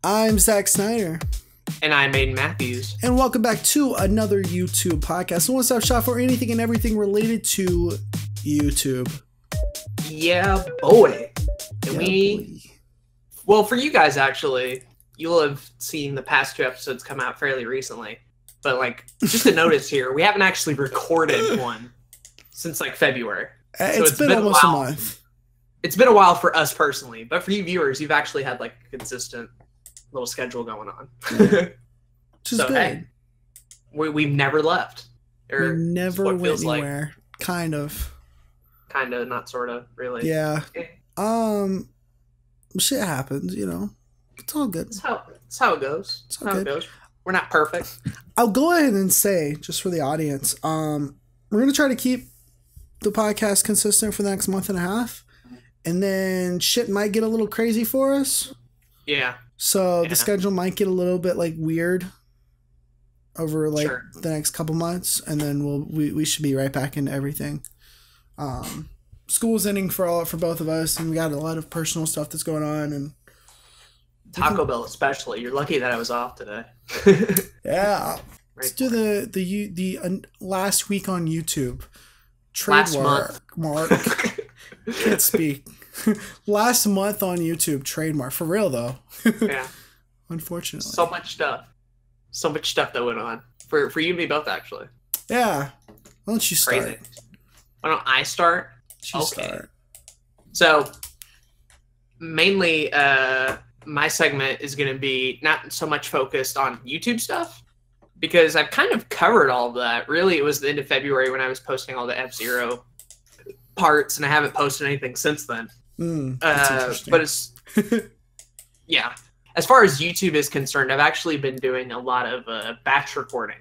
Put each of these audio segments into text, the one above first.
I'm Snyder. And I'm Aden Matthews. And welcome back to another YouTube podcast. A one-stop shop for anything and everything related to YouTube. Yeah, boy. And well, for you guys, actually, you'll have seen the past two episodes come out fairly recently. But, just a notice here, we haven't actually recorded one since, February. It's been almost a month. It's been a while for us personally, but for you viewers, you've actually had, a consistent little schedule going on. Which is good. Hey, we've never left. We never went anywhere. Kind of. Kind of, not sort of, really. Yeah. Shit happens, you know. It's all good. It's how it goes. It's how it goes. We're not perfect. I'll go ahead and say, just for the audience, we're going to try to keep the podcast consistent for the next month and a half. And then shit might get a little crazy for us. Yeah. So the schedule might get a little bit weird over Sure. the next couple months, and then we should be right back into everything. School's ending for both of us, and we got a lot of personal stuff that's going on, and Taco Bell especially. You're lucky that I was off today. Yeah. Let's do the last week on YouTube. Trademark. Can't speak. Last month on YouTube, trademark. For real, though. Yeah. Unfortunately. So much stuff. So much stuff that went on. For you and me both, actually. Yeah. Why don't you start? Crazy. Why don't I start? Start. So, mainly, my segment is going to be not so much focused on YouTube stuff, because I've kind of covered all of that. Really, it was the end of February when I was posting all the F-Zero parts, and I haven't posted anything since then. But it's yeah. As far as YouTube is concerned, I've actually been doing a lot of batch recording.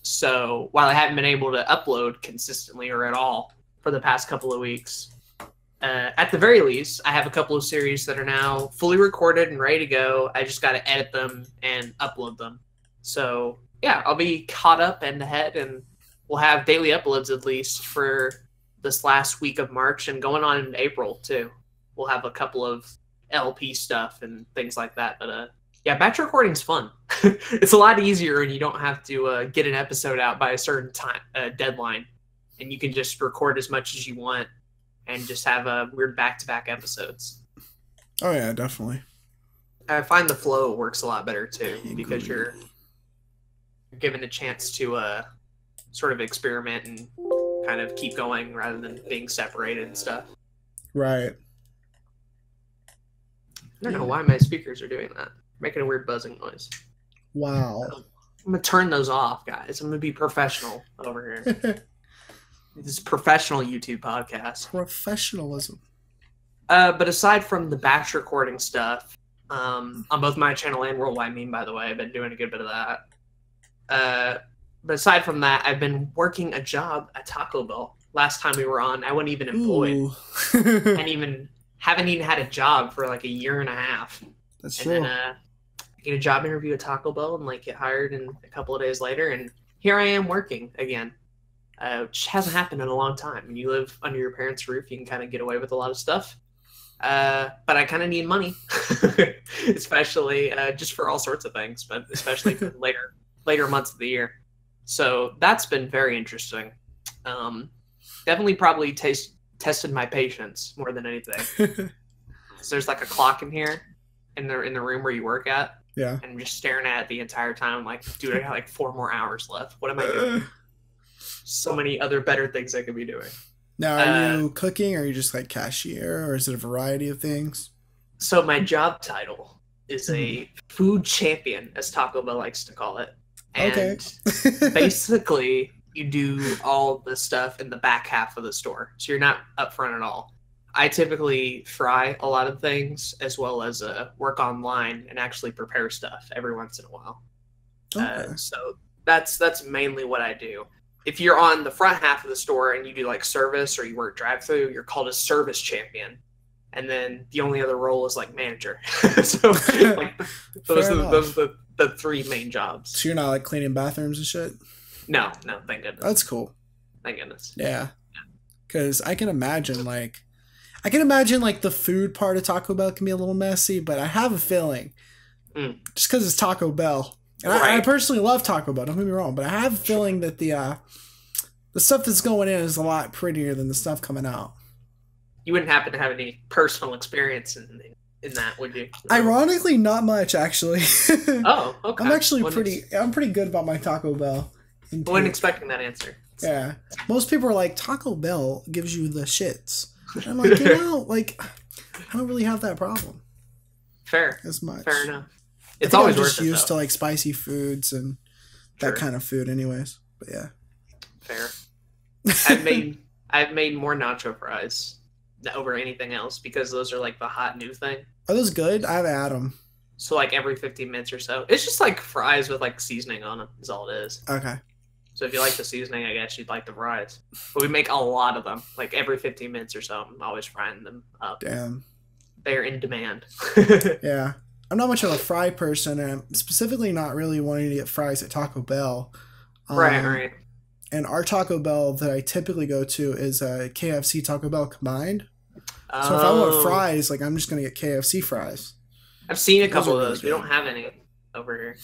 So while I haven't been able to upload consistently or at all for the past couple of weeks, at the very least, I have a couple of series that are now fully recorded and ready to go. I just got to edit them and upload them. So yeah, I'll be caught up and ahead, and we'll have daily uploads at least for this last week of March and going on in April too. We'll have a couple of LP stuff and things like that. But yeah, batch recording's fun. It's a lot easier, and you don't have to get an episode out by a certain time deadline, and you can just record as much as you want and just have weird back-to-back episodes. Oh yeah, definitely. I find the flow works a lot better too, because you're given a chance to sort of experiment and kind of keep going rather than being separated and stuff. Right. I don't know why my speakers are doing that. Making a weird buzzing noise. Wow. I'm going to turn those off, guys. I'm going to be professional over here. This is professional YouTube podcast. Professionalism. But aside from the batch recording stuff, on both my channel and Worldwide Meme, by the way, I've been doing a good bit of that. But aside from that, I've been working a job at Taco Bell. Last time we were on, I wasn't even employed. Haven't even had a job for a year and a half. That's true. And then I get a job interview at Taco Bell and get hired in a couple of days later, and here I am working again, which hasn't happened in a long time. When you live under your parents' roof, you can kind of get away with a lot of stuff. But I kind of need money, especially just for all sorts of things, but especially for later months of the year. So that's been very interesting. Definitely probably tested my patience more than anything. So there's a clock in here in the room where you work at. Yeah. And I'm just staring at it the entire time. I'm dude, I got 4 more hours left. What am I doing? So many other better things I could be doing. Now, are you cooking, or are you just cashier, or is it a variety of things? So my job title is a food champion, as Taco Bell likes to call it. And basically, you do all the stuff in the back half of the store. So you're not up front at all. I typically fry a lot of things, as well as work online and actually prepare stuff every once in a while. Okay. So that's mainly what I do. If you're on the front half of the store and you do service or you work drive-through, you're called a service champion. And then the only other role is manager. So those are the 3 main jobs. So you're not cleaning bathrooms and shit? No, thank goodness. That's cool. Thank goodness. Yeah. Because I can imagine the food part of Taco Bell can be a little messy, but I have a feeling just because it's Taco Bell. And I personally love Taco Bell. Don't get me wrong, but I have a feeling that the stuff that's going in is a lot prettier than the stuff coming out. You wouldn't happen to have any personal experience in that, would you? No. Ironically, not much actually. Oh, okay. I'm pretty good about my Taco Bell. I wasn't expecting that answer. Yeah, most people are like, Taco Bell gives you the shits. And I'm like, like, I don't really have that problem. Fair. As much. Fair enough. It's always just used to like spicy foods and that kind of food, anyways. But yeah. Fair. I've made more nacho fries over anything else because those are like the hot new thing. Are those good? I haven't had them. So like every 15 minutes or so. It's just like fries with like seasoning on them is all it is. Okay. So if you like the seasoning, I guess you'd like the fries. But we make a lot of them. Like every 15 minutes or so, I'm always frying them up. Damn. They're in demand. Yeah. I'm not much of a fry person, and I'm specifically not really wanting to get fries at Taco Bell. Right. And our Taco Bell that I typically go to is a KFC Taco Bell combined. So if I want fries, like, I'm just going to get KFC fries. I've seen a couple of those. Really we don't have any over here.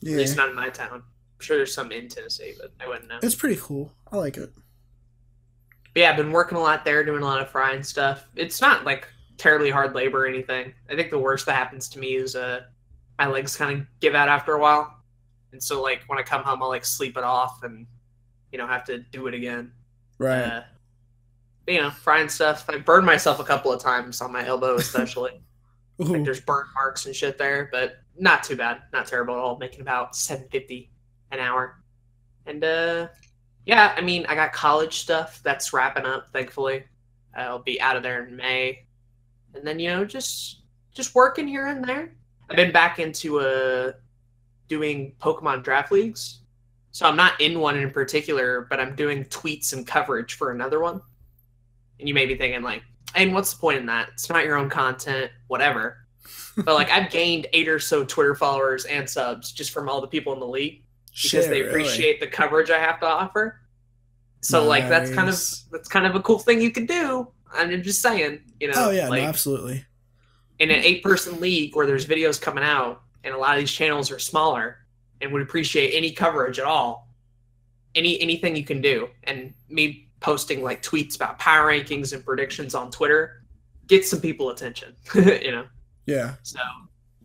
Yeah. At least not in my town. I'm sure there's some in Tennessee, but I wouldn't know. It's pretty cool. I like it. But yeah, I've been working a lot there, doing a lot of frying stuff. It's not like terribly hard labor or anything. I think the worst that happens to me is my legs kind of give out after a while. And so like when I come home, I'll like sleep it off and, have to do it again. Right. Frying stuff. I burned myself a couple of times on my elbow, especially. Like there's burnt marks and shit there, but not too bad. Not terrible at all. Making about $7.50 an hour. And yeah, I mean, I got college stuff that's wrapping up, thankfully. I'll be out of there in May. And then, just working here and there. I've been back into doing Pokemon draft leagues. So I'm not in one in particular, but I'm doing tweets and coverage for another one. And you may be thinking like, hey, what's the point in that? It's not your own content, whatever. But like I've gained 8 or so Twitter followers and subs just from all the people in the league because they appreciate the coverage I have to offer. So like that's kind of a cool thing you could do. I'm just saying, Oh yeah, like, no, absolutely. In an 8-person league where there's videos coming out and a lot of these channels are smaller and would appreciate any coverage at all, anything you can do. And me posting like tweets about power rankings and predictions on Twitter gets some people attention, Yeah. So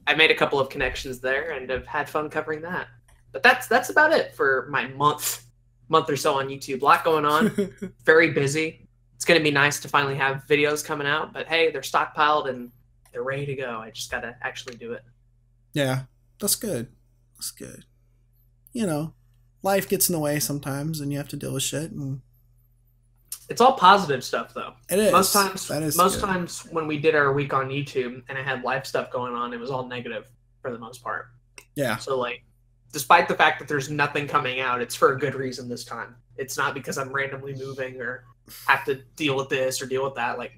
I made a couple of connections there and have had fun covering that. But that's about it for my month or so on YouTube. A lot going on. Very busy. It's going to be nice to finally have videos coming out, but hey, they're stockpiled and they're ready to go. I just got to actually do it. Yeah, that's good. That's good. Life gets in the way sometimes and you have to deal with shit. And it's all positive stuff, though. It is. Most times when we did our week on YouTube and I had life stuff going on, it was all negative for the most part. Yeah. So, like, despite the fact that there's nothing coming out, it's for a good reason this time. It's not because I'm randomly moving or have to deal with this or deal with that. Like,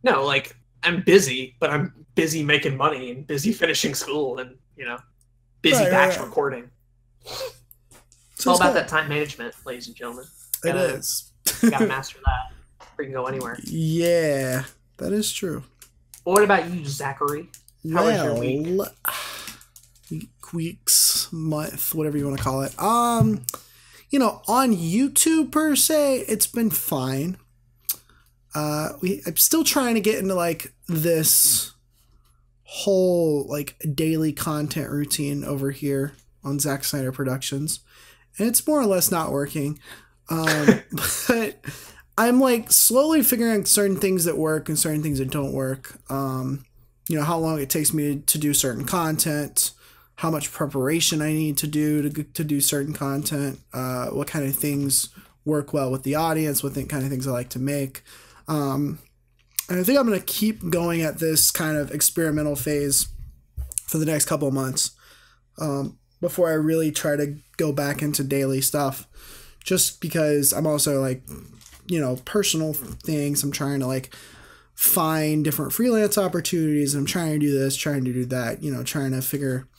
no, like, I'm busy, but I'm busy making money and busy finishing school and, busy batch recording. It's all about that time management, ladies and gentlemen. It is. Gotta master that. Or you can go anywhere. Yeah, that is true. Well, what about you, Zachary? How was your week? Weeks, month, whatever you want to call it. On YouTube per se, it's been fine. I'm still trying to get into like this whole like daily content routine over here on Snyder Productions, and it's more or less not working. But I'm like slowly figuring out certain things that work and certain things that don't work. How long it takes me to do certain content, how much preparation I need to do to do certain content, what kind of things work well with the audience, what kind of things I like to make. And I think I'm going to keep going at this kind of experimental phase for the next couple of months before I really try to go back into daily stuff. Just because I'm also like, personal things. I'm trying to like find different freelance opportunities. I'm trying to do this, trying to do that, trying to figure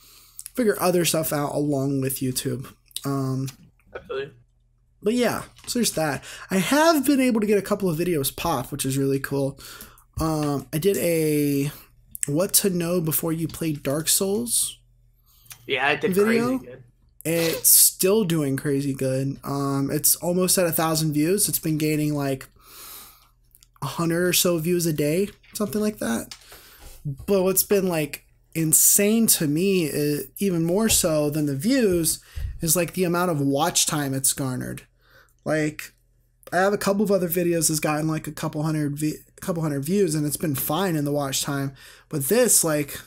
other stuff out along with YouTube. Absolutely. But yeah, so there's that. I have been able to get a couple of videos pop, which is really cool. I did a what to know before you play Dark Souls Yeah, it did video. crazy good. It's still doing crazy good. It's almost at 1,000 views. It's been gaining like 100 or so views a day, something like that. But what's been like insane to me, even more so than the views, is like the amount of watch time it's garnered. Like, I have a couple of other videos that's gotten like a couple hundred views, and it's been fine in the watch time. But this, like,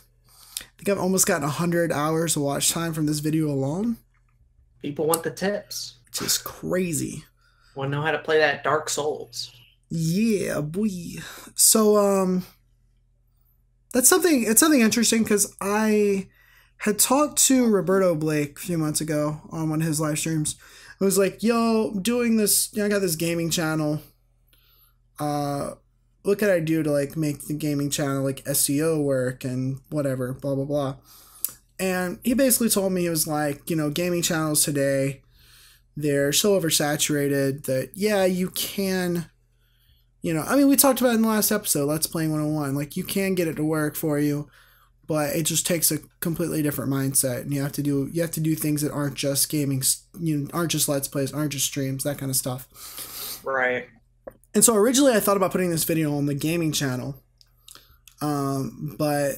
I think I've almost gotten 100 hours of watch time from this video alone. People want the tips. Which is crazy. Want to know how to play that Dark Souls. Yeah, boy. So, it's something interesting, because I had talked to Roberto Blake a few months ago on one of his live streams. It was like, yo, doing this, I got this gaming channel. What could I do to like make the gaming channel like SEO work and whatever, blah, blah, blah. And he basically told me, he was like, gaming channels today, they're so oversaturated that, yeah, you can, we talked about it in the last episode, Let's Play 101, like, you can get it to work for you, but it just takes a completely different mindset, and you have to do things that aren't just gaming, aren't just Let's Plays, aren't just streams, that kind of stuff. Right. And so originally I thought about putting this video on the gaming channel, but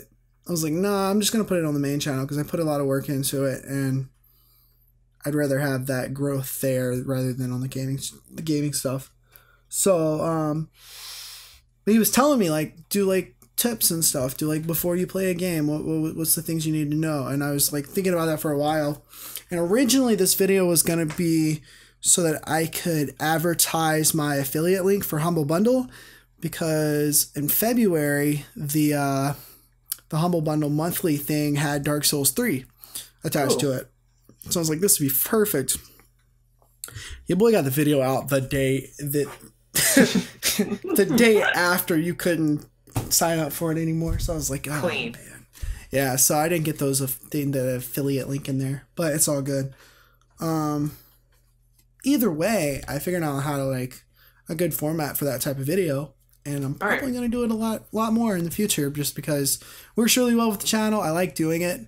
I was like, nah, I'm just going to put it on the main channel because I put a lot of work into it, and I'd rather have that growth there rather than on the gaming stuff. So, but he was telling me, like, do like tips and stuff, do like before you play a game, what's the things you need to know? And I was like thinking about that for a while. And originally this video was going to be so that I could advertise my affiliate link for Humble Bundle, because in February, the Humble Bundle monthly thing had Dark Souls 3 attached to it. So I was like, this would be perfect. Your boy got the video out the day that the day after you couldn't sign up for it anymore. So I was like, oh, clean. Man. Yeah, so I didn't get the affiliate link in there, but it's all good. Either way, I figured out how to like a good format for that type of video. And I'm probably going to do it a lot more in the future, just because it works really well with the channel. I like doing it.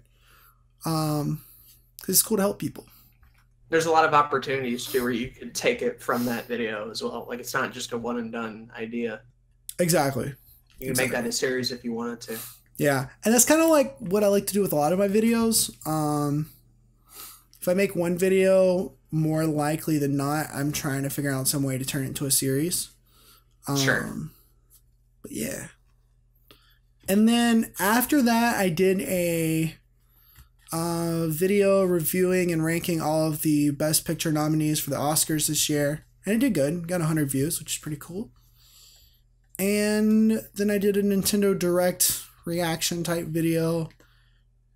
Because it's cool to help people. There's a lot of opportunities too where you can take it from that video as well. Like, it's not just a one and done idea. Exactly. You can make that a series if you wanted to. Yeah. And that's kind of like what I like to do with a lot of my videos. If I make one video, more likely than not, I'm trying to figure out some way to turn it into a series. Sure. But yeah. And then after that, I did a video reviewing and ranking all of the Best Picture nominees for the Oscars this year. And it did good. Got 100 views, which is pretty cool. And then I did a Nintendo Direct reaction type video.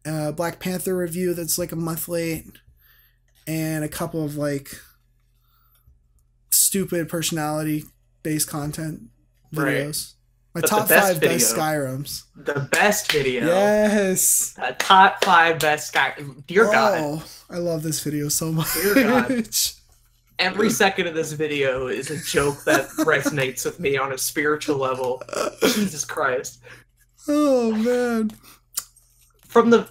Black Panther review that's like a month late. And a couple of like stupid personality-based content videos. My top 5 best Skyrims. The best video. Yes. The top 5 best Skyrim. Dear God. Oh, I love this video so much. Dear God. Every second of this video is a joke that resonates with me on a spiritual level. Jesus Christ. Oh, man. From the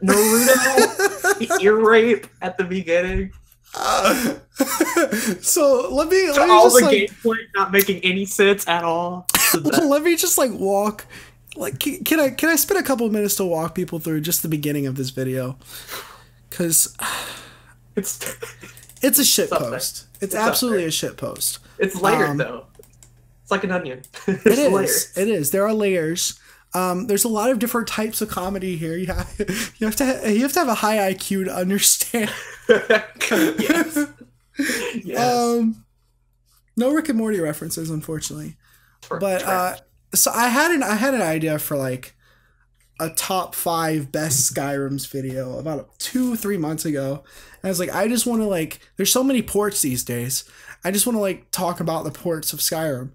Naruto ear rape at the beginning. So let me all just the like, gameplay not making any sense at all. Let me just like walk. Like, can I spend a couple of minutes to walk people through just the beginning of this video? Because it's a shit post. It's absolutely a shit post. It's layered though. It's like an onion. It is. It is. There are layers. There's a lot of different types of comedy here. You have to have a high IQ to understand. Yes. Yes. No Rick and Morty references, unfortunately. But so I had an idea for like a top 5 best Skyrims video about 2-3 months ago. And I was like, I just want to like, there's so many ports these days. I just want to like talk about the ports of Skyrim.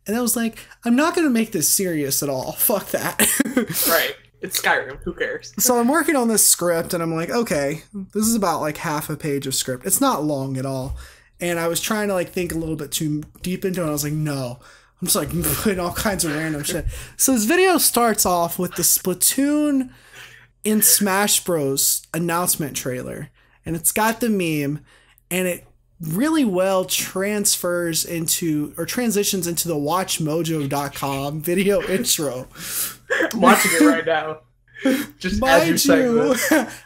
And I was like, I'm not going to make this serious at all. Fuck that. Right. It's Skyrim. Who cares? So I'm working on this script and I'm like, okay, this is about like half a page of script. It's not long at all. And I was trying to like think a little bit too deep into it. And I was like, no. I'm just like putting all kinds of random shit. So this video starts off with the Splatoon in Smash Bros. Announcement trailer. And it's got the meme, and it really well transitions into the WatchMojo.com video intro. I'm watching it right now. Just mind you,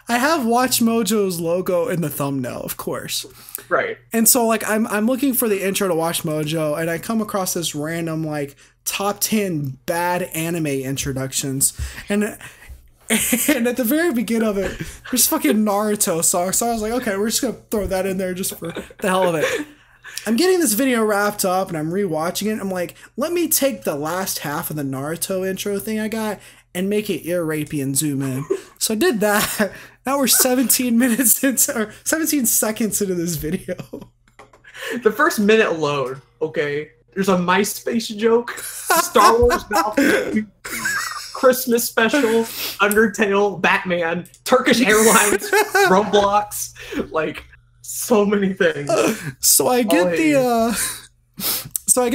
I have WatchMojo's logo in the thumbnail, of course. Right. And so like I'm looking for the intro to WatchMojo, and I come across this random like top 10 bad anime introductions, and at the very beginning of it, there's fucking Naruto song. So I was like, okay, we're just gonna throw that in there just for the hell of it. I'm getting this video wrapped up and I'm rewatching it. I'm like, let me take the last half of the Naruto intro thing I got and make it ear rapey and zoom in. So I did that. Now we're 17 seconds into this video. The first minute alone, okay, there's a MySpace joke, Star Wars Battlefront, Christmas special, Undertale, Batman, Turkish Airlines, Roblox, like so many things. So I get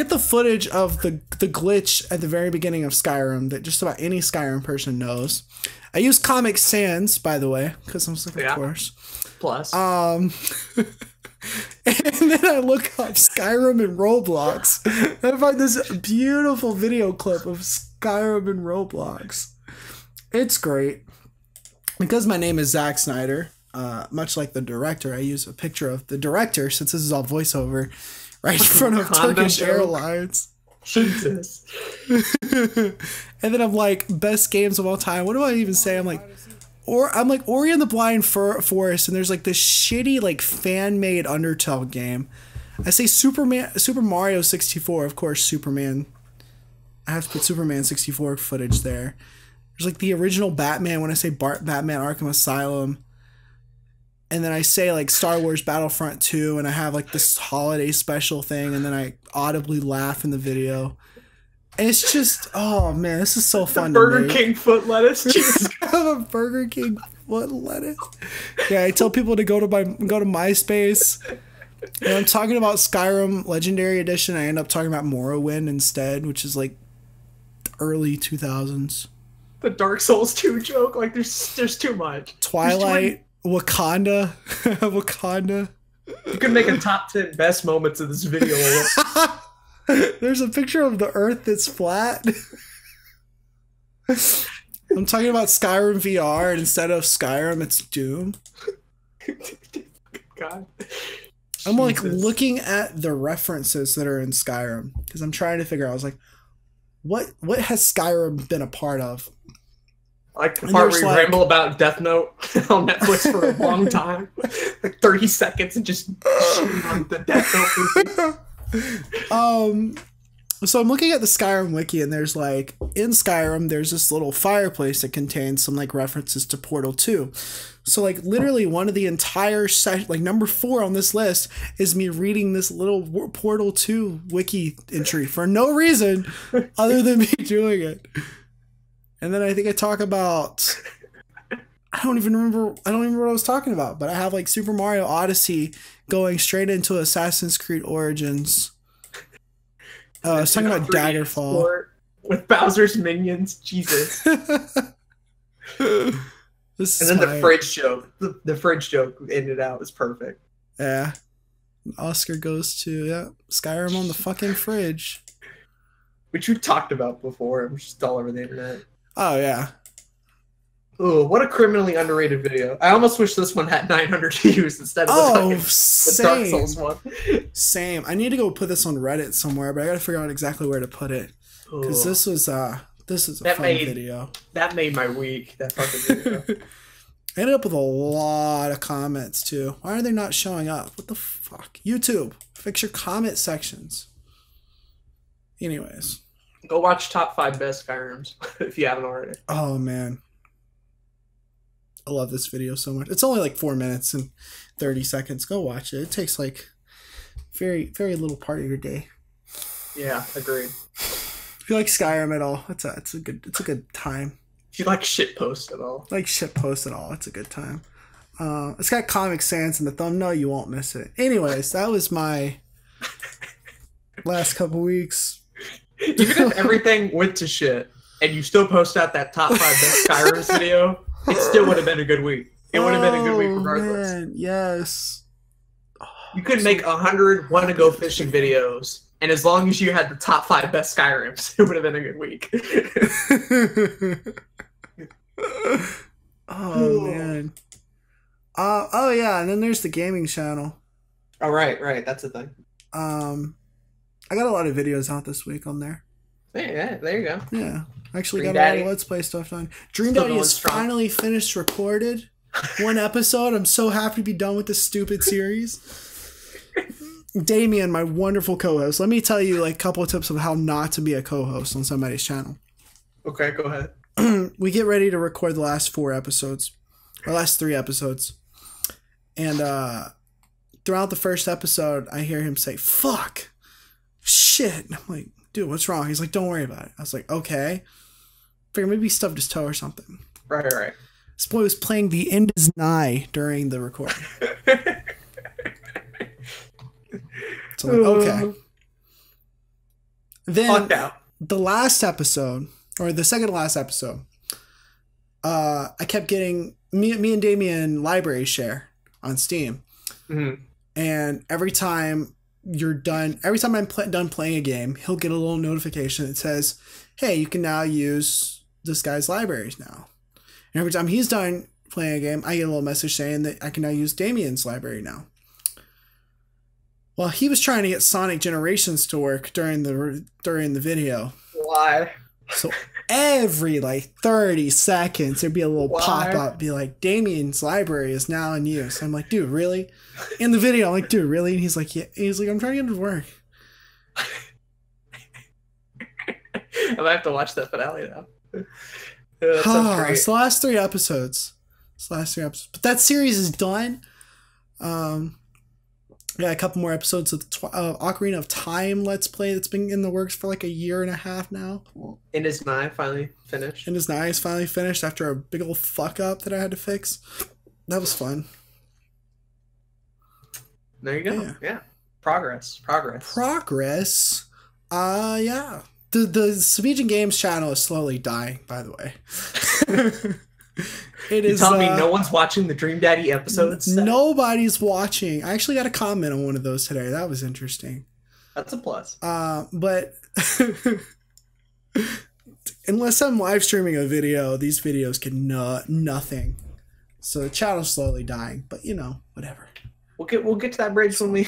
the footage of the glitch at the very beginning of Skyrim that just about any Skyrim person knows. I use Comic Sans, by the way, because I'm like, of course. Plus. And then I look up Skyrim and Roblox, and I find this beautiful video clip of Skyrim and Roblox. It's great. Because my name is Zack Snyder, much like the director, I use a picture of the director, since this is all voiceover, right in front of Turkish Airlines. Jesus. And then I'm like, best games of all time. What do I even say? I'm like Ori and the Blind Forest, and there's like this shitty like fan-made Undertale game. I say Super Mario 64, of course. Superman. I have to put Superman 64 footage there. There's like the original Batman when I say Batman Arkham Asylum. And then I say like Star Wars Battlefront 2, and I have like this holiday special thing, and then I audibly laugh in the video. And it's just, oh man, this is so fun. Burger King foot lettuce. Jesus. A Burger King foot lettuce. Yeah, I tell people to go to MySpace. And I'm talking about Skyrim Legendary Edition. I end up talking about Morrowind instead, which is like early 2000s. The Dark Souls 2 joke, like there's too much. Twilight, Wakanda, Wakanda. You could make a top 10 best moments of this video. There's a picture of the Earth that's flat. I'm talking about Skyrim VR, and instead of Skyrim, it's Doom. God. I'm like looking at the references that are in Skyrim because I'm trying to figure out. I was like, what has Skyrim been a part of? Like the part where you ramble about Death Note on Netflix for a long time, like 30 seconds, and just shooting on the Death Note movie. So I'm looking at the Skyrim wiki, and there's like in Skyrim there's this little fireplace that contains some like references to Portal 2. So like literally one of the entire like number 4 on this list is me reading this little Portal 2 wiki entry for no reason other than me doing it. And then I think I talk about, I don't even remember what I was talking about, but I have like Super Mario Odyssey going straight into Assassin's Creed Origins. I was talking about Daggerfall. With Bowser's minions, Jesus. And then the fridge joke. The fridge joke ended out was perfect. Yeah. Oscar goes to, Skyrim on the fucking fridge. Which we talked about before. I'm just all over the internet. Oh, yeah. Oh, what a criminally underrated video. I almost wish this one had 900 views instead of the Dark Souls one. Same. I need to go put this on Reddit somewhere, but I gotta figure out exactly where to put it. Because this is a fun video. That made my week, that fucking video. I ended up with a lot of comments, too. Why are they not showing up? What the fuck? YouTube, fix your comment sections. Anyways. Go watch top 5 best Skyrims if you haven't already. Oh, man. I love this video so much. It's only like 4 minutes and 30 seconds. Go watch it. It takes like very, very little part of your day. Yeah, agreed. If you like Skyrim at all, it's a good time. If you like shitpost at all. It's a good time. It's got Comic Sans in the thumbnail. You won't miss it. Anyways, that was my last couple weeks. Even if everything went to shit and you still post out that top 5 best Skyrim video, it still would have been a good week. It would have been a good week regardless. Man, yes. You could make 100 want-to-go fishing videos, and as long as you had the top 5 best Skyrims, it would have been a good week. Oh, man. Oh, yeah, and then there's the gaming channel. Oh, right. That's a thing. I got a lot of videos out this week on there. Yeah, there you go. Yeah. Actually Dream got a lot Daddy. of Let's Play stuff done. Dream Still Daddy going is strong. finally finished recorded. One episode. I'm so happy to be done with this stupid series. Damien, my wonderful co-host. Let me tell you like a couple of tips of how not to be a co-host on somebody's channel. Okay, go ahead. We get ready to record the last 4 episodes. Or last 3 episodes. And throughout the first episode, I hear him say, fuck. Shit. And I'm like, dude, what's wrong? He's like, don't worry about it. I was like, okay. Figure maybe he stubbed his toe or something. Right. This boy was playing The End Is Nigh during the recording. So I'm like, okay. Then the last episode, or the second to last episode, I kept getting me and Damien library share on Steam. Mm-hmm. And every time I'm done playing a game, he'll get a little notification that says, hey, you can now use this guy's libraries now. And every time he's done playing a game, I get a little message saying that I can now use Damien's library now. Well, he was trying to get Sonic Generations to work during the video. Why? So every like 30 seconds, there'd be a little pop-up, be like, Damien's library is now in use. I'm like, dude, really? In the video, I'm like, dude, really? And he's like, yeah. He's like, I'm trying to get it to work. I might have to watch that finale now. That sounds great. It's the last 3 episodes. But that series is done. Yeah, a couple more episodes of Ocarina of Time Let's Play that's been in the works for like a year and a half now. And is Nye finally finished? And his Nye's finally finished after a big old fuck up that I had to fix. That was fun. There you go. Yeah. Progress. Yeah. The Sabijan Games channel is slowly dying, by the way. You tell me no one's watching the Dream Daddy episodes? Nobody's watching. I actually got a comment on one of those today. That was interesting. That's a plus. But unless I'm live streaming a video, these videos can nothing. So the channel's slowly dying. But whatever. We'll get to that bridge when we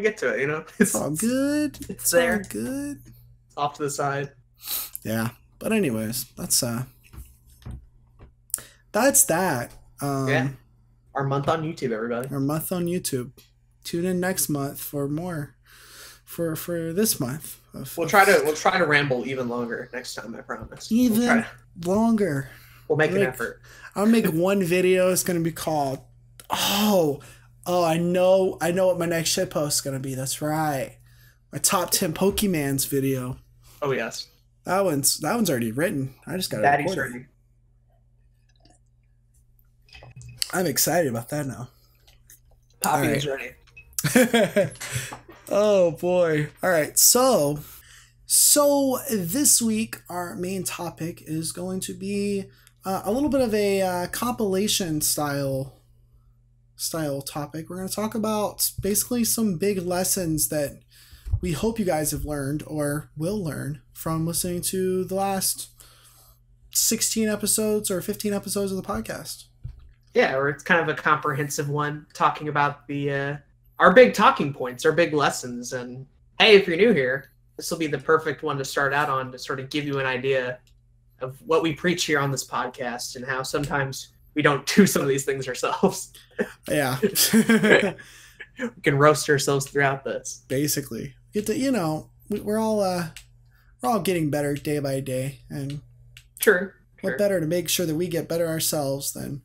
get to it. It's all good. It's there. All good. Off to the side. Yeah. But anyways, that's that. Yeah. Our month on YouTube, everybody. Our month on YouTube. Tune in next month for more. For this month. We'll try to ramble even longer next time, I promise. Even longer. We'll make an effort. I'll make one video. It's gonna be called I know what my next shitpost is gonna be. That's right. My top 10 Pokemans video. Oh yes. That one's already written. I just gotta Daddy's record it. ready. I'm excited about that now. Poppy is ready. Oh boy. All right. So this week our main topic is going to be a little bit of a compilation style topic. We're going to talk about basically some big lessons that we hope you guys have learned or will learn from listening to the last 16 episodes or 15 episodes of the podcast. Yeah, or it's kind of a comprehensive one talking about our big talking points, our big lessons. And hey, if you're new here, this will be the perfect one to start out on to sort of give you an idea of what we preach here on this podcast and how sometimes we don't do some of these things ourselves. Yeah. We can roast ourselves throughout this. Basically. We're all getting better day by day, and True. What better to make sure that we get better ourselves than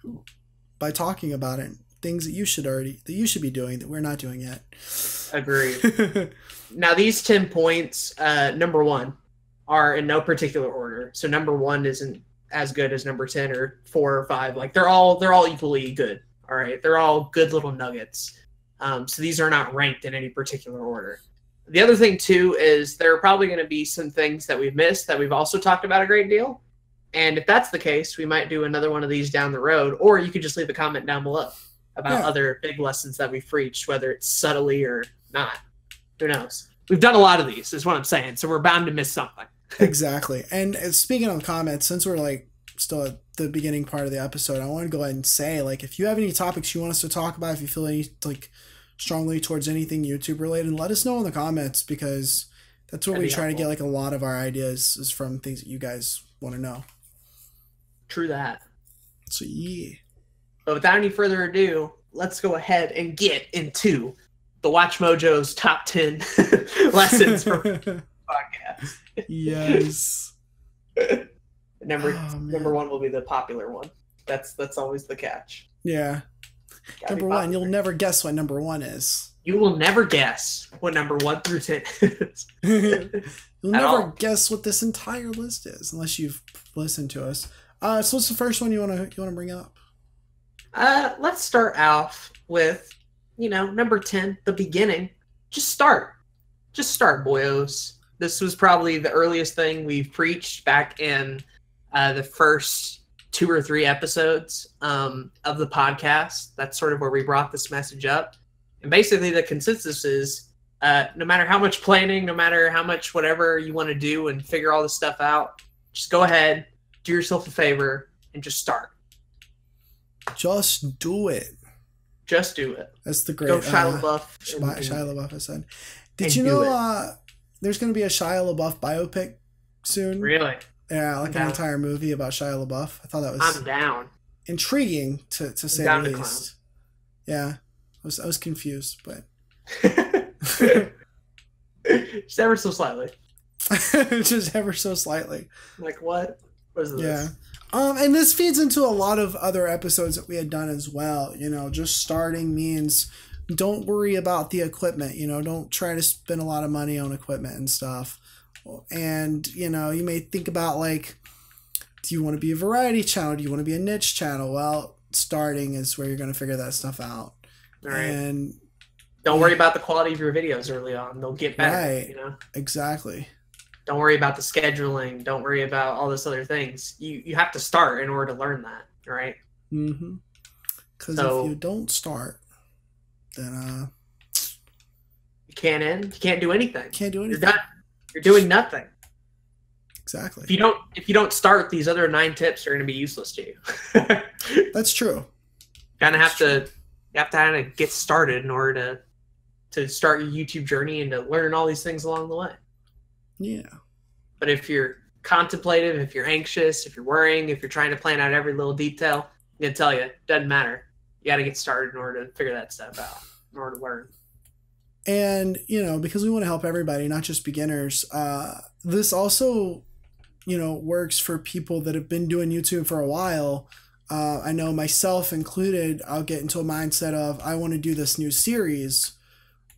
by talking about it, things that you should be doing that we're not doing yet. Agreed. Now these 10 points, number 1, are in no particular order. So number 1 isn't as good as number 10 or 4 or 5. Like they're all equally good. All right, they're all good little nuggets. So these are not ranked in any particular order. The other thing too is there are probably going to be some things that we've missed that we've also talked about a great deal. And if that's the case, we might do another one of these down the road, or you could just leave a comment down below about other big lessons that we've preached, whether it's subtly or not. Who knows? We've done a lot of these, is what I'm saying, so we're bound to miss something. Exactly. And speaking of comments, since we're like still at the beginning part of the episode, I want to go ahead and say, like, if you have any topics you want us to talk about, if you feel any like strongly towards anything YouTube related, let us know in the comments, because that's where we try to get like a lot of our ideas is from things that you guys want to know. True that. So yeah. But without any further ado, let's go ahead and get into the Watch Mojo's top 10 lessons for podcast. Yes. Number one will be the popular one. That's always the catch. Yeah. Number one, you'll never guess what number one is. You will never guess what number 1 through 10 is. You'll never guess what this entire list is unless you've listened to us. So what's the first one you wanna bring up? Let's start off with, number 10, the beginning. Just start, boyos. This was probably the earliest thing we've preached back in the first 2 or 3 episodes of the podcast. That's sort of where we brought this message up. And basically the consensus is no matter how much planning, no matter how much whatever you want to do and figure all this stuff out, just go ahead, do yourself a favor, and just start. Just do it. Just do it. That's the great Shia LaBeouf. Shia LaBeouf has said. Did you know there's going to be a Shia LaBeouf biopic soon? Really? Yeah, like an entire movie about Shia LaBeouf. I thought that was I'm down. Intriguing to say the least. Yeah. I was confused, but just ever so slightly. Just ever so slightly. Like what? What is this? Yeah. And this feeds into a lot of other episodes that we had done as well. Just starting means don't worry about the equipment. Don't try to spend a lot of money on equipment and stuff. And, you may think about, like, do you want to be a variety channel? Do you want to be a niche channel? Well, starting is where you're going to figure that stuff out. All right. And don't worry about the quality of your videos early on. They'll get better. Right. Exactly. Don't worry about the scheduling. Don't worry about all this other things. You have to start in order to learn that, right? Mm-hmm. Because if you don't start, then you can't end. You can't do anything. Can't do anything. You're done. You're doing nothing. Exactly. If you don't start, these other 9 tips are going to be useless to you. That's true. You have to kind of get started in order to start your YouTube journey and to learn all these things along the way. Yeah. But if you're contemplative, if you're anxious, if you're worrying, if you're trying to plan out every little detail, I'm going to tell you, it doesn't matter. You got to get started in order to figure that stuff out, in order to learn. And, because we want to help everybody, not just beginners, this also, works for people that have been doing YouTube for a while. I know myself included, I'll get into a mindset of, I want to do this new series,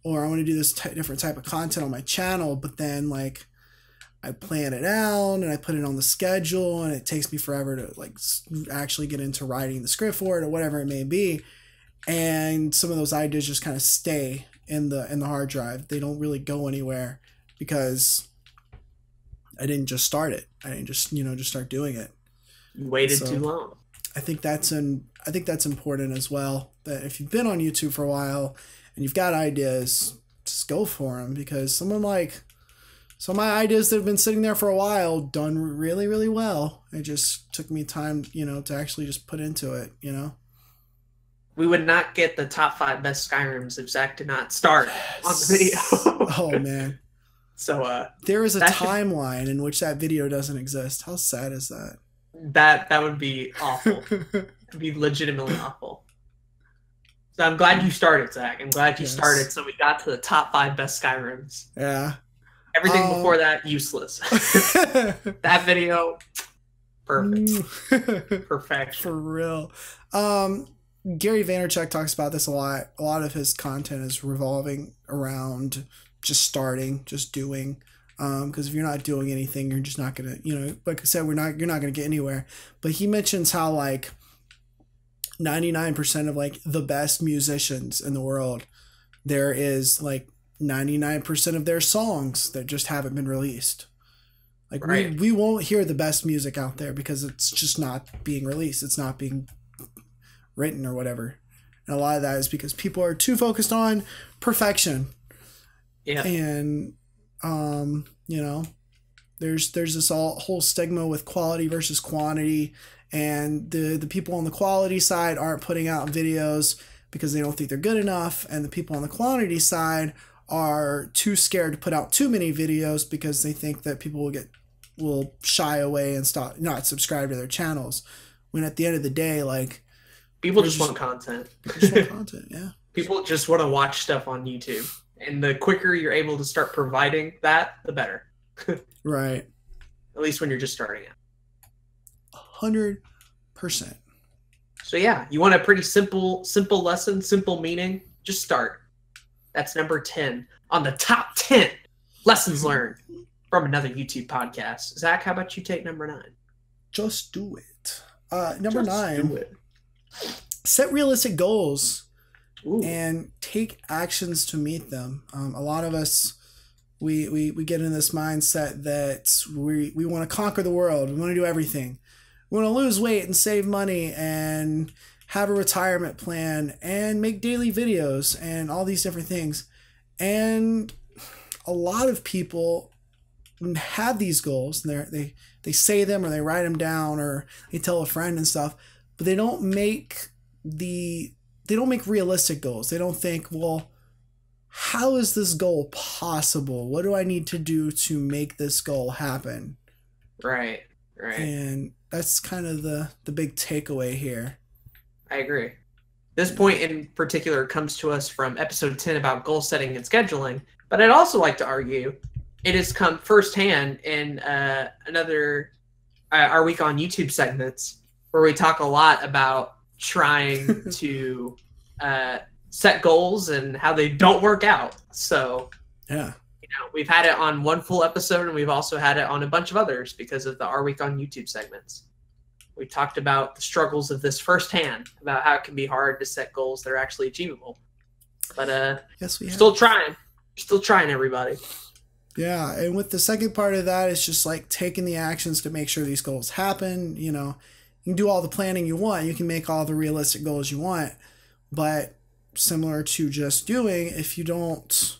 or I want to do this different type of content on my channel, but then, like, I plan it out and I put it on the schedule and it takes me forever to, like, actually get into writing the script for it or whatever it may be. And some of those ideas just kind of stay in the hard drive. They don't really go anywhere because I didn't just start it. I didn't just just start doing it. You waited too long. I think that's important as well. That if you've been on YouTube for a while and you've got ideas, just go for them, because some of my ideas that have been sitting there for a while done really, really well. It just took me time, to actually just put into it. We would not get the top 5 best Skyrims if Zach did not start on the video. Oh man. So there is a timeline in which that video doesn't exist. How sad is that? That would be awful. It would be legitimately awful. So I'm glad you started, Zach. I'm glad you started, so we got to the top 5 best Skyrims. Yeah. Everything before that, useless. That video, perfect. Perfection. For real. Gary Vaynerchuk talks about this a lot. A lot of his content is revolving around just starting, just doing. Because if you're not doing anything, you're just not gonna, like I said, you're not gonna get anywhere. But he mentions how, like, 99% of, like, the best musicians in the world, there is, like, 99% of their songs that just haven't been released. Like Right. we won't hear the best music out there because it's just not being released. It's not being written or whatever. And a lot of that is because people are too focused on perfection. Yeah. And you know, there's this whole stigma with quality versus quantity, and the people on the quality side aren't putting out videos because they don't think they're good enough, and the people on the quantity side are too scared to put out too many videos because they think that people will shy away and stop not subscribe to their channels. When at the end of the day, like, people just want content. People just want content, yeah. People just want to watch stuff on YouTube. And the quicker you're able to start providing that, the better. Right. At least when you're just starting out. 100%. So yeah, you want a pretty simple lesson, simple meaning? Just start. That's number 10 on the top 10 lessons learned from another YouTube podcast. Zach, how about you take number 9? Just do it. Number Just 9. do it. Set realistic goals. Ooh. And take actions to meet them. A lot of us, we get in this mindset that we want to conquer the world. We want to do everything. We want to lose weight and save money and have a retirement plan and make daily videos and all these different things. And a lot of people have these goals, and they say them, or they write them down, or they tell a friend and stuff, but they don't make realistic goals. They don't think, well, how is this goal possible? What do I need to do to make this goal happen? Right. And that's kind of the big takeaway here. I agree. This point in particular comes to us from episode 10 about goal setting and scheduling, but I'd also like to argue it has come firsthand in another our week on YouTube segments, where we talk a lot about trying to set goals and how they don't work out. So yeah, we've had it on one full episode, and we've also had it on a bunch of others because of the Our Week on YouTube segments. We talked about the struggles of this firsthand, about how it can be hard to set goals that are actually achievable. But yes, we have. Still trying, everybody. Yeah, and with the second part of that, it's just like taking the actions to make sure these goals happen. You can do all the planning you want. You can make all the realistic goals you want. But similar to just doing, if you don't,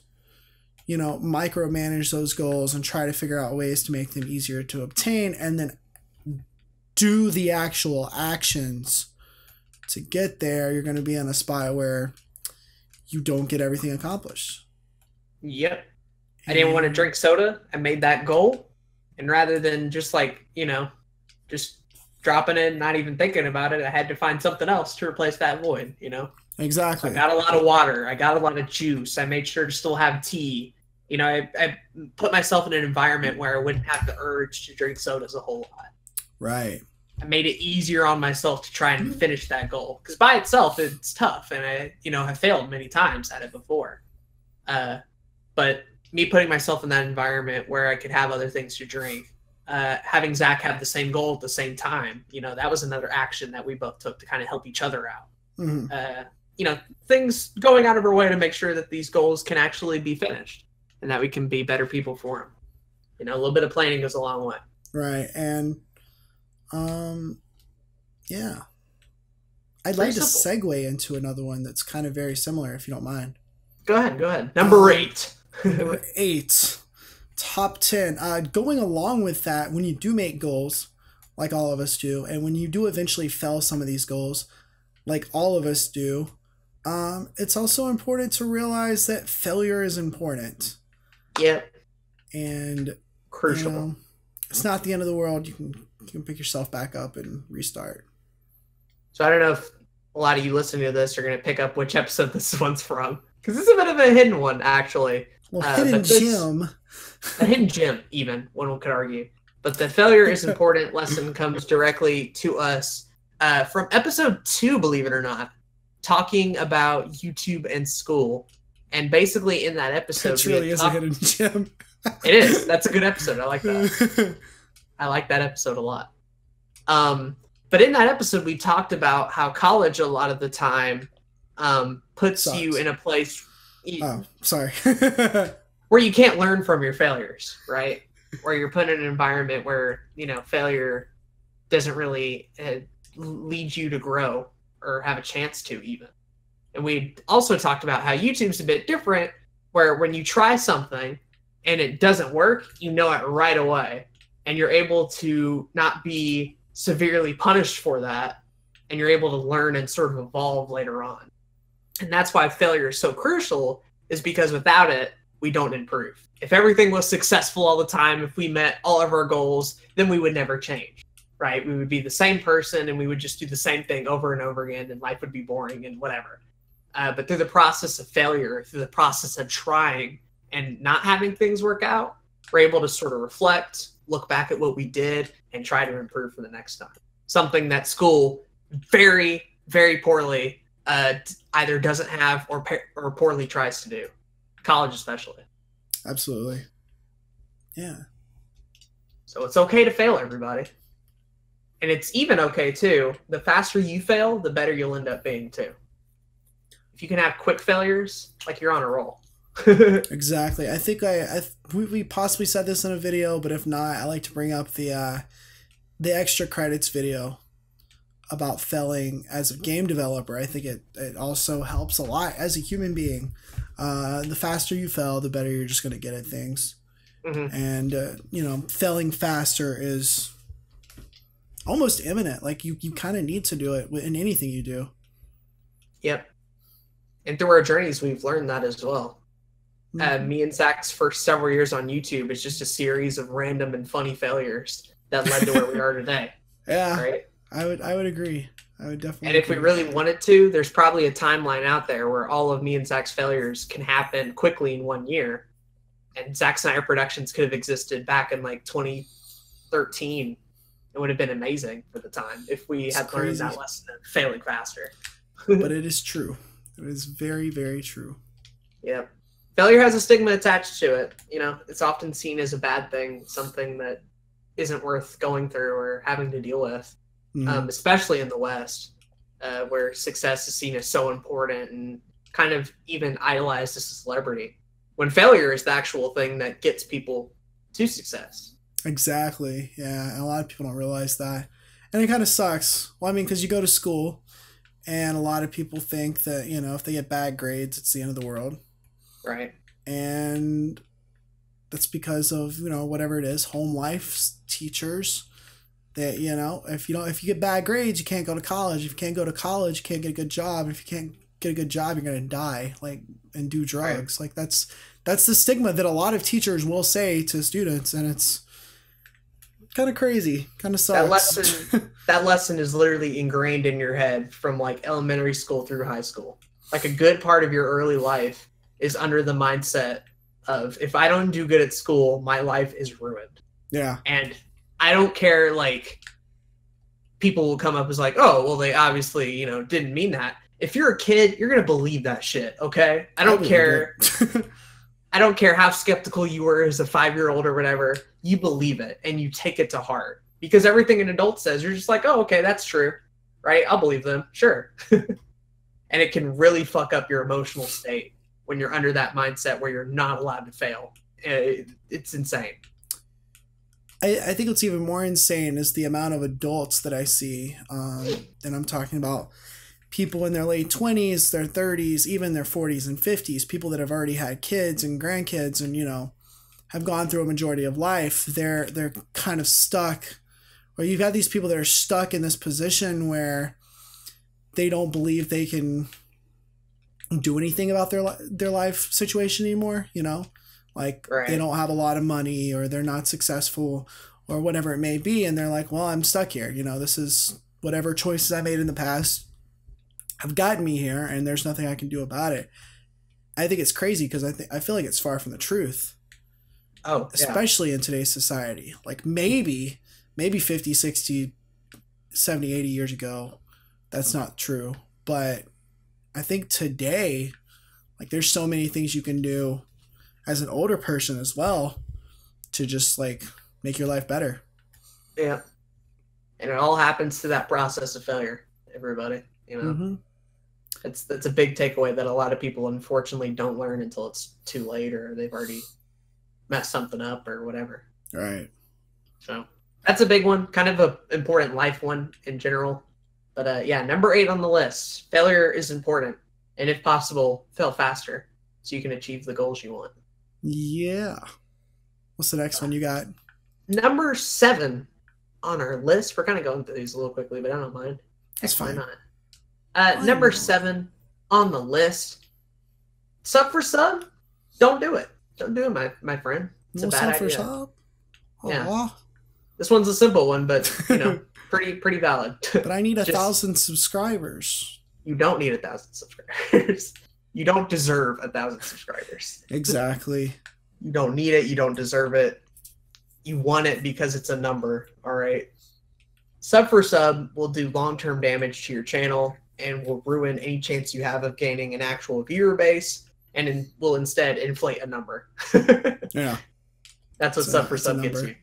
micromanage those goals and try to figure out ways to make them easier to obtain, and then do the actual actions to get there, you're going to be in a spot where you don't get everything accomplished. Yep. I didn't want to drink soda. I made that goal. And rather than just just dropping it and not even thinking about it, I had to find something else to replace that void, Exactly. I got a lot of water. I got a lot of juice. I made sure to still have tea. I put myself in an environment where I wouldn't have the urge to drink sodas a whole lot. Right. I made it easier on myself to try and finish that goal. Because by itself, it's tough. And I, have failed many times at it before. But me putting myself in that environment where I could have other things to drink, having Zach have the same goal at the same time, that was another action that we both took to kind of help each other out. Mm-hmm. Things going out of our way to make sure that these goals can actually be finished and that we can be better people for them. A little bit of planning goes a long way. Right. And, yeah. I'd like to segue into another one that's kind of very similar, if you don't mind. Go ahead. Number 8. Number 8. Top 10. Going along with that, when you do make goals, like all of us do, and when you do eventually fail some of these goals, like all of us do, it's also important to realize that failure is important. Yep. And crucial. It's not the end of the world. You can pick yourself back up and restart. So I don't know if a lot of you listening to this are going to pick up which episode this one's from, because it's a bit of a hidden one, actually. Well, hidden gem. A hidden gem, even, one could argue. But the failure is important lesson comes directly to us from episode 2, believe it or not, talking about YouTube and school. And basically in that episode... It really is a hidden gem. It is. That's a good episode. I like that. I like that episode a lot. But in that episode, we talked about how college a lot of the time puts Sucks. you in a place sorry. where you can't learn from your failures, right? where you're put in an environment where, failure doesn't really lead you to grow or have a chance to even. And we also talked about how YouTube's a bit different, where when you try something and it doesn't work, you know it right away. And you're able to not be severely punished for that. And you're able to learn and sort of evolve later on. And that's why failure is so crucial, is because without it, we don't improve. If everything was successful all the time, if we met all of our goals, then we would never change, right? We would be the same person and we would just do the same thing over and over again, and life would be boring and whatever. But through the process of failure, through the process of trying and not having things work out, we're able to sort of reflect, look back at what we did, and try to improve for the next time. Something that school very, very poorly either doesn't have or poorly tries to do. College especially. Absolutely. Yeah. So it's okay to fail, everybody. And it's even okay, too. The faster you fail, the better you'll end up being, too. If you can have quick failures, like you're on a roll. Exactly. I think we possibly said this in a video, but if not, I like to bring up the extra credits video about failing as a game developer. I think it also helps a lot as a human being. The faster you fail, the better you're just going to get at things. Mm-hmm. And, failing faster is almost imminent. Like you kind of need to do it in anything you do. Yep. And through our journeys, we've learned that as well. Mm-hmm. Me and Zach's first several years on YouTube is just a series of random and funny failures that led to where we are today. Yeah. Right? I would agree. I would definitely. And if we really wanted to, there's probably a timeline out there where all of me and Zach's failures can happen quickly in 1 year. And Zack Snyder Productions could have existed back in like 2013. It would have been amazing for the time if we had learned that lesson of failing faster. But it is true. It is very, very true. Yep. Failure has a stigma attached to it. It's often seen as a bad thing, something that isn't worth going through or having to deal with. Mm-hmm. Especially in the West, where success is seen as so important and kind of even idolized as a celebrity, when failure is the actual thing that gets people to success. Exactly. Yeah, and a lot of people don't realize that. And it kind of sucks. Well, I mean, because you go to school, and a lot of people think that, if they get bad grades, it's the end of the world. Right. And that's because of, whatever it is, home life, teachers. That, if you get bad grades, you can't go to college. If you can't go to college, you can't get a good job. If you can't get a good job, you're gonna die, and do drugs. Right. That's the stigma that a lot of teachers will say to students, and it's kind of crazy, kind of sucks. That lesson is literally ingrained in your head from elementary school through high school. A good part of your early life is under the mindset of, if I don't do good at school, my life is ruined. Yeah. And I don't care, people will come up as oh, well, they obviously, didn't mean that. If you're a kid, you're going to believe that shit, okay? I don't care. I don't care how skeptical you were as a 5-year-old or whatever. You believe it, and you take it to heart. Because everything an adult says, you're just oh, okay, that's true, right? I'll believe them, sure. And it can really fuck up your emotional state when you're under that mindset where you're not allowed to fail. It's insane. I think what's even more insane is the amount of adults that I see, and I'm talking about people in their late 20s, their 30s, even their 40s and 50s, people that have already had kids and grandkids and, have gone through a majority of life. They're kind of stuck, or you've got these people that are stuck in this position where they don't believe they can do anything about their life situation anymore, Right. They don't have a lot of money, or they're not successful, or whatever it may be. And they're well, I'm stuck here. This is whatever choices I made in the past have gotten me here, and there's nothing I can do about it. I think it's crazy because I feel like it's far from the truth. Oh, especially in today's society. Maybe 50, 60, 70, 80 years ago, that's not true. But I think today, there's so many things you can do as an older person as well to just make your life better. Yeah. And it all happens to that process of failure, everybody, Mm-hmm. That's a big takeaway that a lot of people unfortunately don't learn until it's too late, or they've already messed something up or whatever. Right. So that's a big one, kind of a important life one in general. But yeah, number 8 on the list. Failure is important, and if possible, fail faster so you can achieve the goals you want. Yeah. What's the next one you got? Number 7 on our list. We're kind of going through these a little quickly, but I don't mind. That's fine. Why not? Number 7 on the list. Sub for sub. Don't do it. Don't do it, my friend. It's a bad idea. Sub? Yeah. This one's a simple one, but you know, pretty valid. But I need 1,000 subscribers. You don't need 1,000 subscribers. You don't deserve 1,000 subscribers. Exactly. You don't need it. You don't deserve it. You want it because it's a number. All right. Sub for sub will do long-term damage to your channel and will ruin any chance you have of gaining an actual viewer base, and will instead inflate a number. Yeah. That's what sub for sub gets you.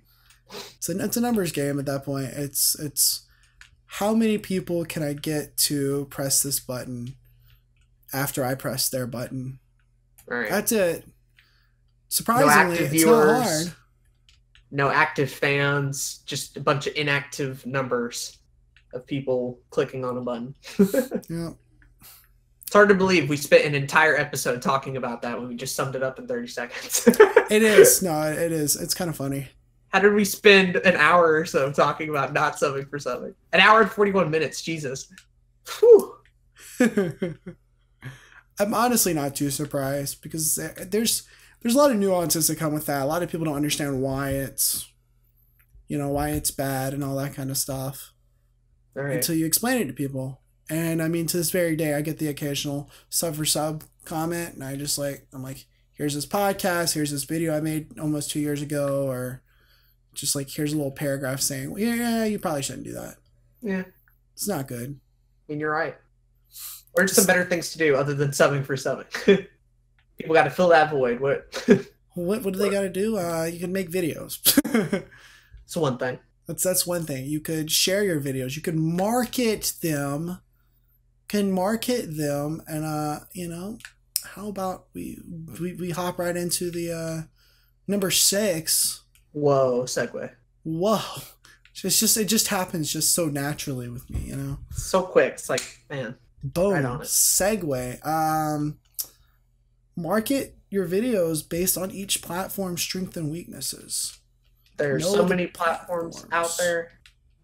It's a numbers game at that point. It's how many people can I get to press this button after I press their button. Right. That's it. Surprisingly, it's not hard. No active fans, just a bunch of inactive numbers of people clicking on a button. Yeah. It's hard to believe we spent an entire episode talking about that when we just summed it up in 30 seconds. It is. No, it is. It's kind of funny. How did we spend an hour or so talking about not subbing for something? An hour and 41 minutes. Jesus. Whew. I'm honestly not too surprised because there's a lot of nuances that come with that. A lot of people don't understand why it's bad and all that kind of stuff. Right. Until you explain it to people. And I mean, to this very day, I get the occasional sub for sub comment, and I'm like, here's this podcast, here's this video I made almost 2 years ago, or just like, here's a little paragraph saying, well, yeah, you probably shouldn't do that. Yeah. It's not good. I mean, you're right. Or just some better things to do other than subbing for subbing. People got to fill that void. What do they got to do? You can make videos. It's one thing. That's one thing. You could share your videos. You could market them. And how about we hop right into the number 6. Whoa, segue. Whoa. It just happens just so naturally with me, So quick. It's like, man. Boom. Right on it. Segue. Market your videos based on each platform's strengths and weaknesses. There's so many platforms out there,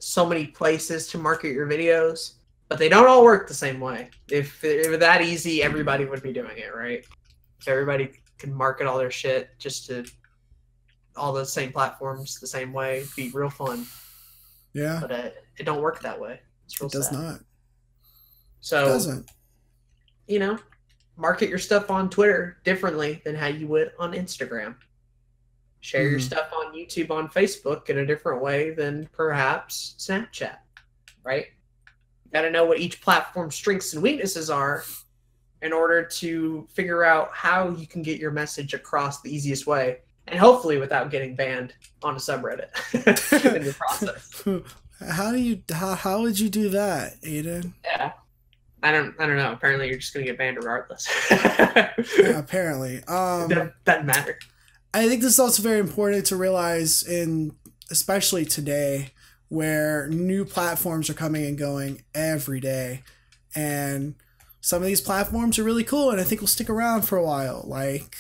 so many places to market your videos, but they don't all work the same way. If it were that easy, everybody would be doing it, right? If everybody could market all their shit just to all the same platforms the same way, it'd be real fun. Yeah. But it don't work that way. It's real sad. It does not. So, it doesn't. Market your stuff on Twitter differently than how you would on Instagram. Share your stuff on YouTube, on Facebook in a different way than perhaps Snapchat, right? You got to know what each platform's strengths and weaknesses are in order to figure out how you can get your message across the easiest way, and hopefully without getting banned on a subreddit in the process. How would you do that, Aden? Yeah. I don't know. Apparently you're just going to get banned regardless. Yeah, apparently. That doesn't matter. I think this is also very important to realize, especially today, where new platforms are coming and going every day. And some of these platforms are really cool, and I think will stick around for a while, like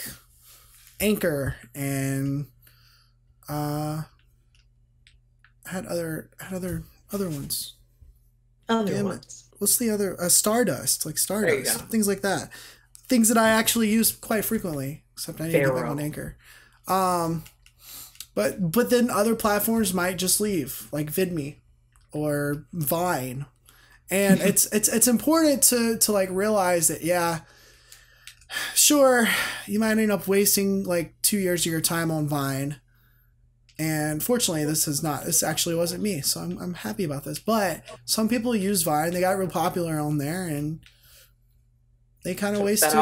Anchor and I had other ones. Other ones. What's the other? Stardust, things like that. Things that I actually use quite frequently, except I need to get back on Anchor. But then other platforms might just leave, like VidMe or Vine, and it's important to like realize that, yeah, sure, you might end up wasting like 2 years of your time on Vine. And fortunately, this actually wasn't me, so I'm happy about this. But some people use Vine; they got real popular on there, and they kind of wasted.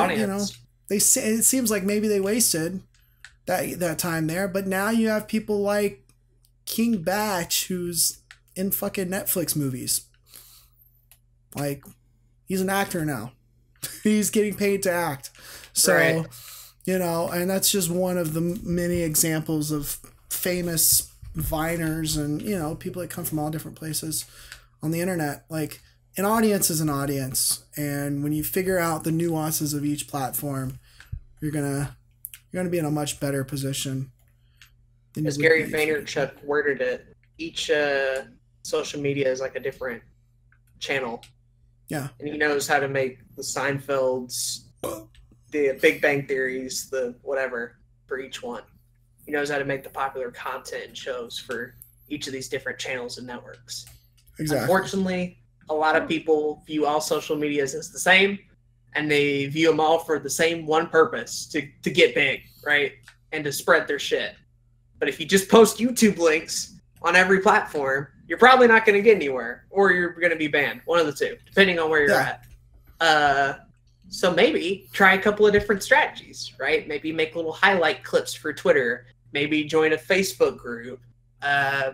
It seems like maybe they wasted that time there. But now you have people like King Batch, who's in fucking Netflix movies. Like, he's an actor now. He's getting paid to act. So, right. and that's just one of the many examples of famous Viners and, you know, people that come from all different places on the internet. Like, an audience is an audience, and when you figure out the nuances of each platform, you're gonna be in a much better position. As Gary Vaynerchuk worded it, each social media is like a different channel. Yeah. And he knows how to make the Seinfelds, the Big Bang Theories, the whatever for each one. He knows how to make the popular content and shows for each of these different channels and networks. Exactly. Unfortunately, a lot of people view all social medias as the same, and they view them all for the same one purpose, to get big, right? And to spread their shit. But if you just post YouTube links on every platform, you're probably not going to get anywhere, or you're going to be banned. One of the two, depending on where you're at. So maybe try a couple of different strategies, right? Maybe make little highlight clips for Twitter. Maybe join a Facebook group.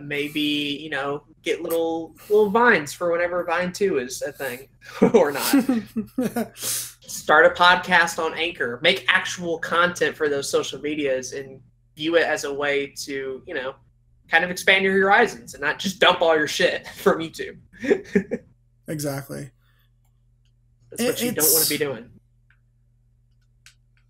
Maybe, you know, get little vines for whenever Vine 2 is a thing or not. Start a podcast on Anchor. Make actual content for those social medias and view it as a way to, you know, kind of expand your horizons and not just dump all your shit from YouTube. Exactly. That's what you don't want to be doing.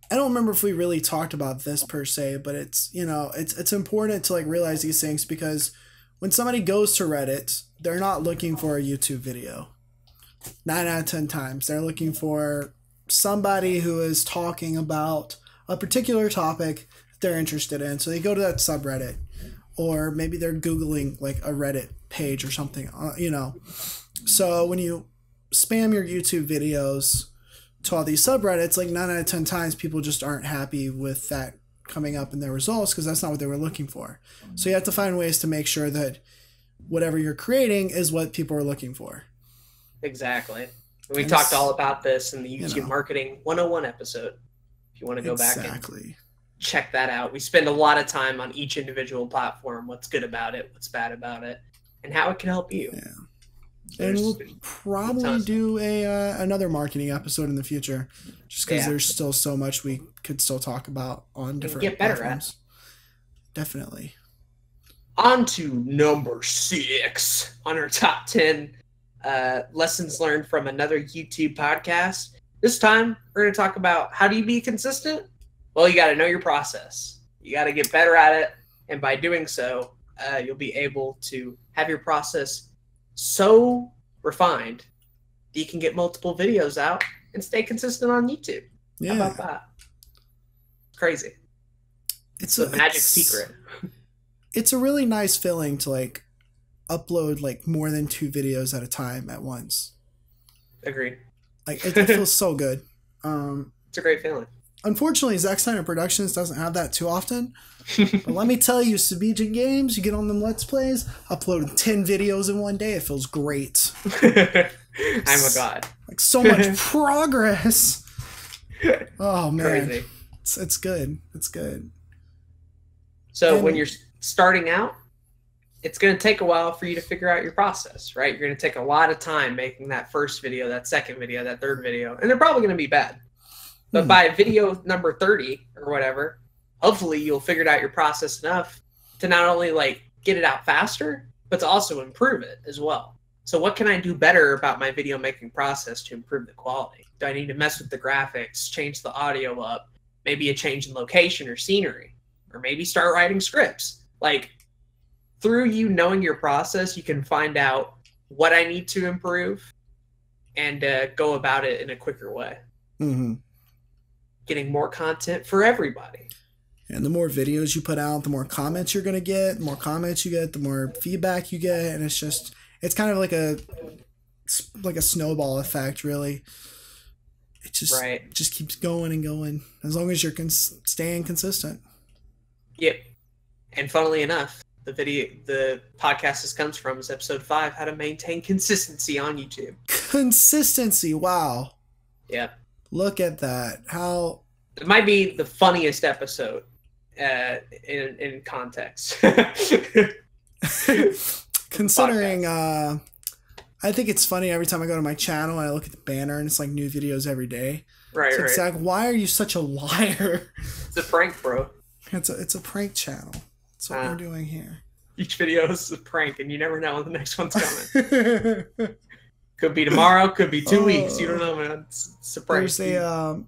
I don't remember if we really talked about this per se, but it's, you know, it's important to like realize these things, because when somebody goes to Reddit, they're not looking for a YouTube video. 9 out of 10 times. They're looking for somebody who is talking about a particular topic that they're interested in. So they go to that subreddit, or maybe they're Googling like a Reddit page or something, you know. So when you spam your YouTube videos to all these subreddits, like 9 out of 10 times people just aren't happy with that coming up in their results, because that's not what they were looking for. So you have to find ways to make sure that whatever you're creating is what people are looking for. Exactly. We talked all about this in the YouTube Marketing 101 episode. If you want to go back and check that out. We spend a lot of time on each individual platform, what's good about it, what's bad about it, and how it can help you. Yeah. And we'll probably do another marketing episode in the future, just because there's still so much we could still talk about on different platforms. Definitely. On to number 6 on our top 10 lessons learned from another YouTube podcast. This time, we're going to talk about how do you be consistent? Well, you got to know your process. You got to get better at it. And by doing so, you'll be able to have your process so refined that you can get multiple videos out and stay consistent on YouTube. Yeah. How about that? Crazy. It's a magic secret. It's a really nice feeling to like upload like more than 2 videos at a time at once. Agreed. Like it feels so good. It's a great feeling. Unfortunately, Zack Snyder Productions doesn't have that too often. But let me tell you, Subijin Games, you get on them Let's Plays, upload 10 videos in one day. It feels great. I'm a god. Like so much progress. Oh, man. Crazy. It's good. It's good. So when you're starting out, it's going to take a while for you to figure out your process, right? You're going to take a lot of time making that first video, that second video, that third video, and they're probably going to be bad. But by video number 30 or whatever, hopefully you'll figure out your process enough to not only like get it out faster, but to also improve it as well. So what can I do better about my video making process to improve the quality? Do I need to mess with the graphics, change the audio up, maybe a change in location or scenery, or maybe start writing scripts? Like through you knowing your process, you can find out what I need to improve and go about it in a quicker way. Mm-hmm. Getting more content for everybody. And the more videos you put out, the more comments you're going to get. The more comments you get, the more feedback you get. And it's kind of like a snowball effect, really. It just keeps going and going as long as you're staying consistent. Yep. And funnily enough, the podcast this comes from is episode 5, how to maintain consistency on YouTube. Consistency. Wow. Yeah. Look at that. How it might be the funniest episode in context. Considering I think it's funny every time I go to my channel and I look at the banner and it's like new videos every day. Right, so right. Zach, why are you such a liar? It's a prank, bro. It's a prank channel. That's what we're doing here. Each video is a prank, and you never know when the next one's coming. Could be tomorrow, could be 2 weeks. You don't know, man. It's a prank. There's a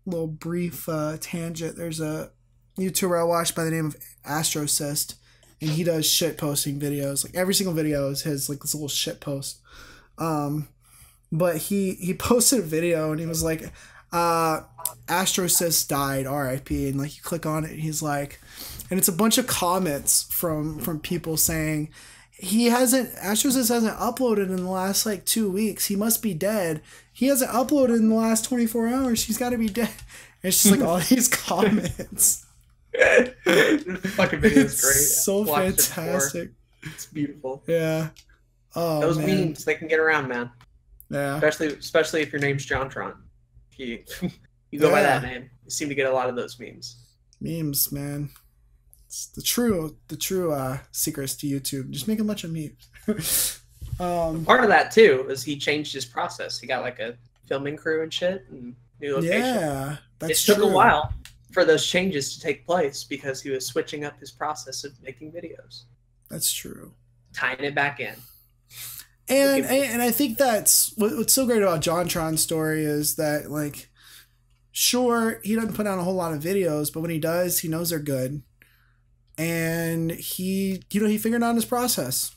little brief tangent. There's a YouTuber I watch by the name of Astrocyst, and he does shit posting videos. Like every single video is his, like this little shit post. But he posted a video and he was like, Astrocyst died, R.I.P. And like you click on it, and he's like, and it's a bunch of comments from people saying Astrocyst hasn't uploaded in the last like 2 weeks. He must be dead. He hasn't uploaded in the last 24 hours. He's got to be dead. And it's just like all these comments. The fucking video is great. So fantastic. It's beautiful. Yeah. Oh, those memes, they can get around, man. Yeah. Especially if your name's JonTron. You go by that name. You seem to get a lot of those memes. Memes, man. It's the true secrets to YouTube. Just make a bunch of memes. Part of that too is he changed his process. He got like a filming crew and shit and new location. Yeah, that's true. It took a while for those changes to take place because he was switching up his process of making videos. That's true. Tying it back in. And I think that's what's so great about JonTron's story is that, like, sure, he doesn't put out a whole lot of videos, but when he does, he knows they're good. And he figured out his process.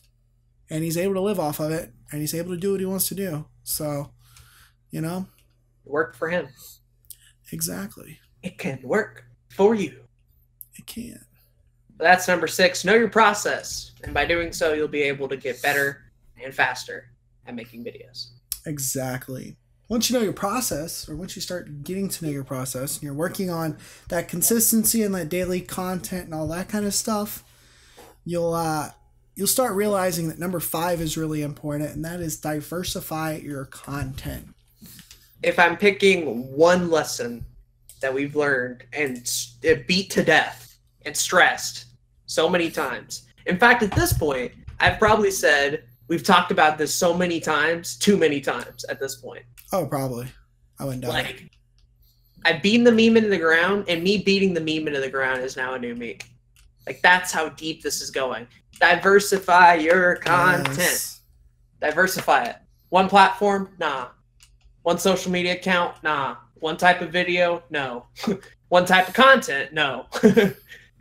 And he's able to live off of it. And he's able to do what he wants to do. So, It worked for him. Exactly. It can work for you. It can. That's number 6. Know your process. And by doing so, you'll be able to get better and faster at making videos. Exactly. Once you know your process, or once you start getting to know your process, and you're working on that consistency and that daily content and all that kind of stuff, you'll start realizing that number 5 is really important, and that is diversify your content. If I'm picking one lesson that we've learned and beat to death and stressed so many times. In fact, at this point, I've probably said we've talked about this so many times, too many times at this point. Oh, probably. I wouldn't doubt like, I've beaten the meme into the ground, and me beating the meme into the ground is now a new meme. Like, that's how deep this is going. Diversify your content. Yes. Diversify it. One platform? Nah. One social media account? Nah. One type of video? No. One type of content? No.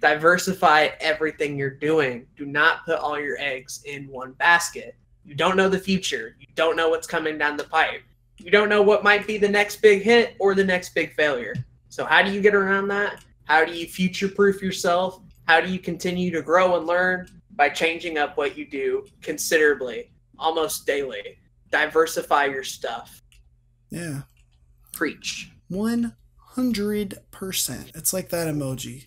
Diversify everything you're doing. Do not put all your eggs in one basket. You don't know the future. You don't know what's coming down the pipe. You don't know what might be the next big hit or the next big failure. So how do you get around that? How do you future-proof yourself? How do you continue to grow and learn? By changing up what you do considerably, almost daily. Diversify your stuff. Yeah. Preach. 100%. It's like that emoji.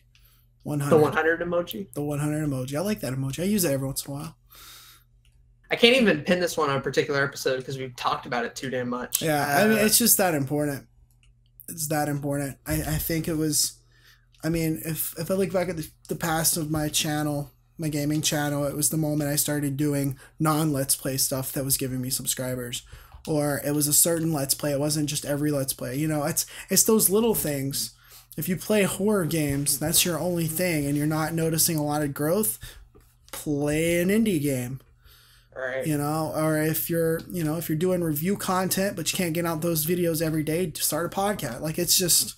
100. The 100 emoji? The 100 emoji. I like that emoji. I use it every once in a while. I can't even pin this one on a particular episode because we've talked about it too damn much. Yeah, I mean, it's just that important. It's that important. I think it was, I mean, if I look back at the past of my channel, my gaming channel, it was the moment I started doing non-Let's Play stuff that was giving me subscribers. Or it was a certain Let's Play. It wasn't just every Let's Play. It's those little things. If you play horror games, that's your only thing, and you're not noticing a lot of growth, play an indie game. Right. Or if you're doing review content, but you can't get out those videos every day, start a podcast. Like, it's just...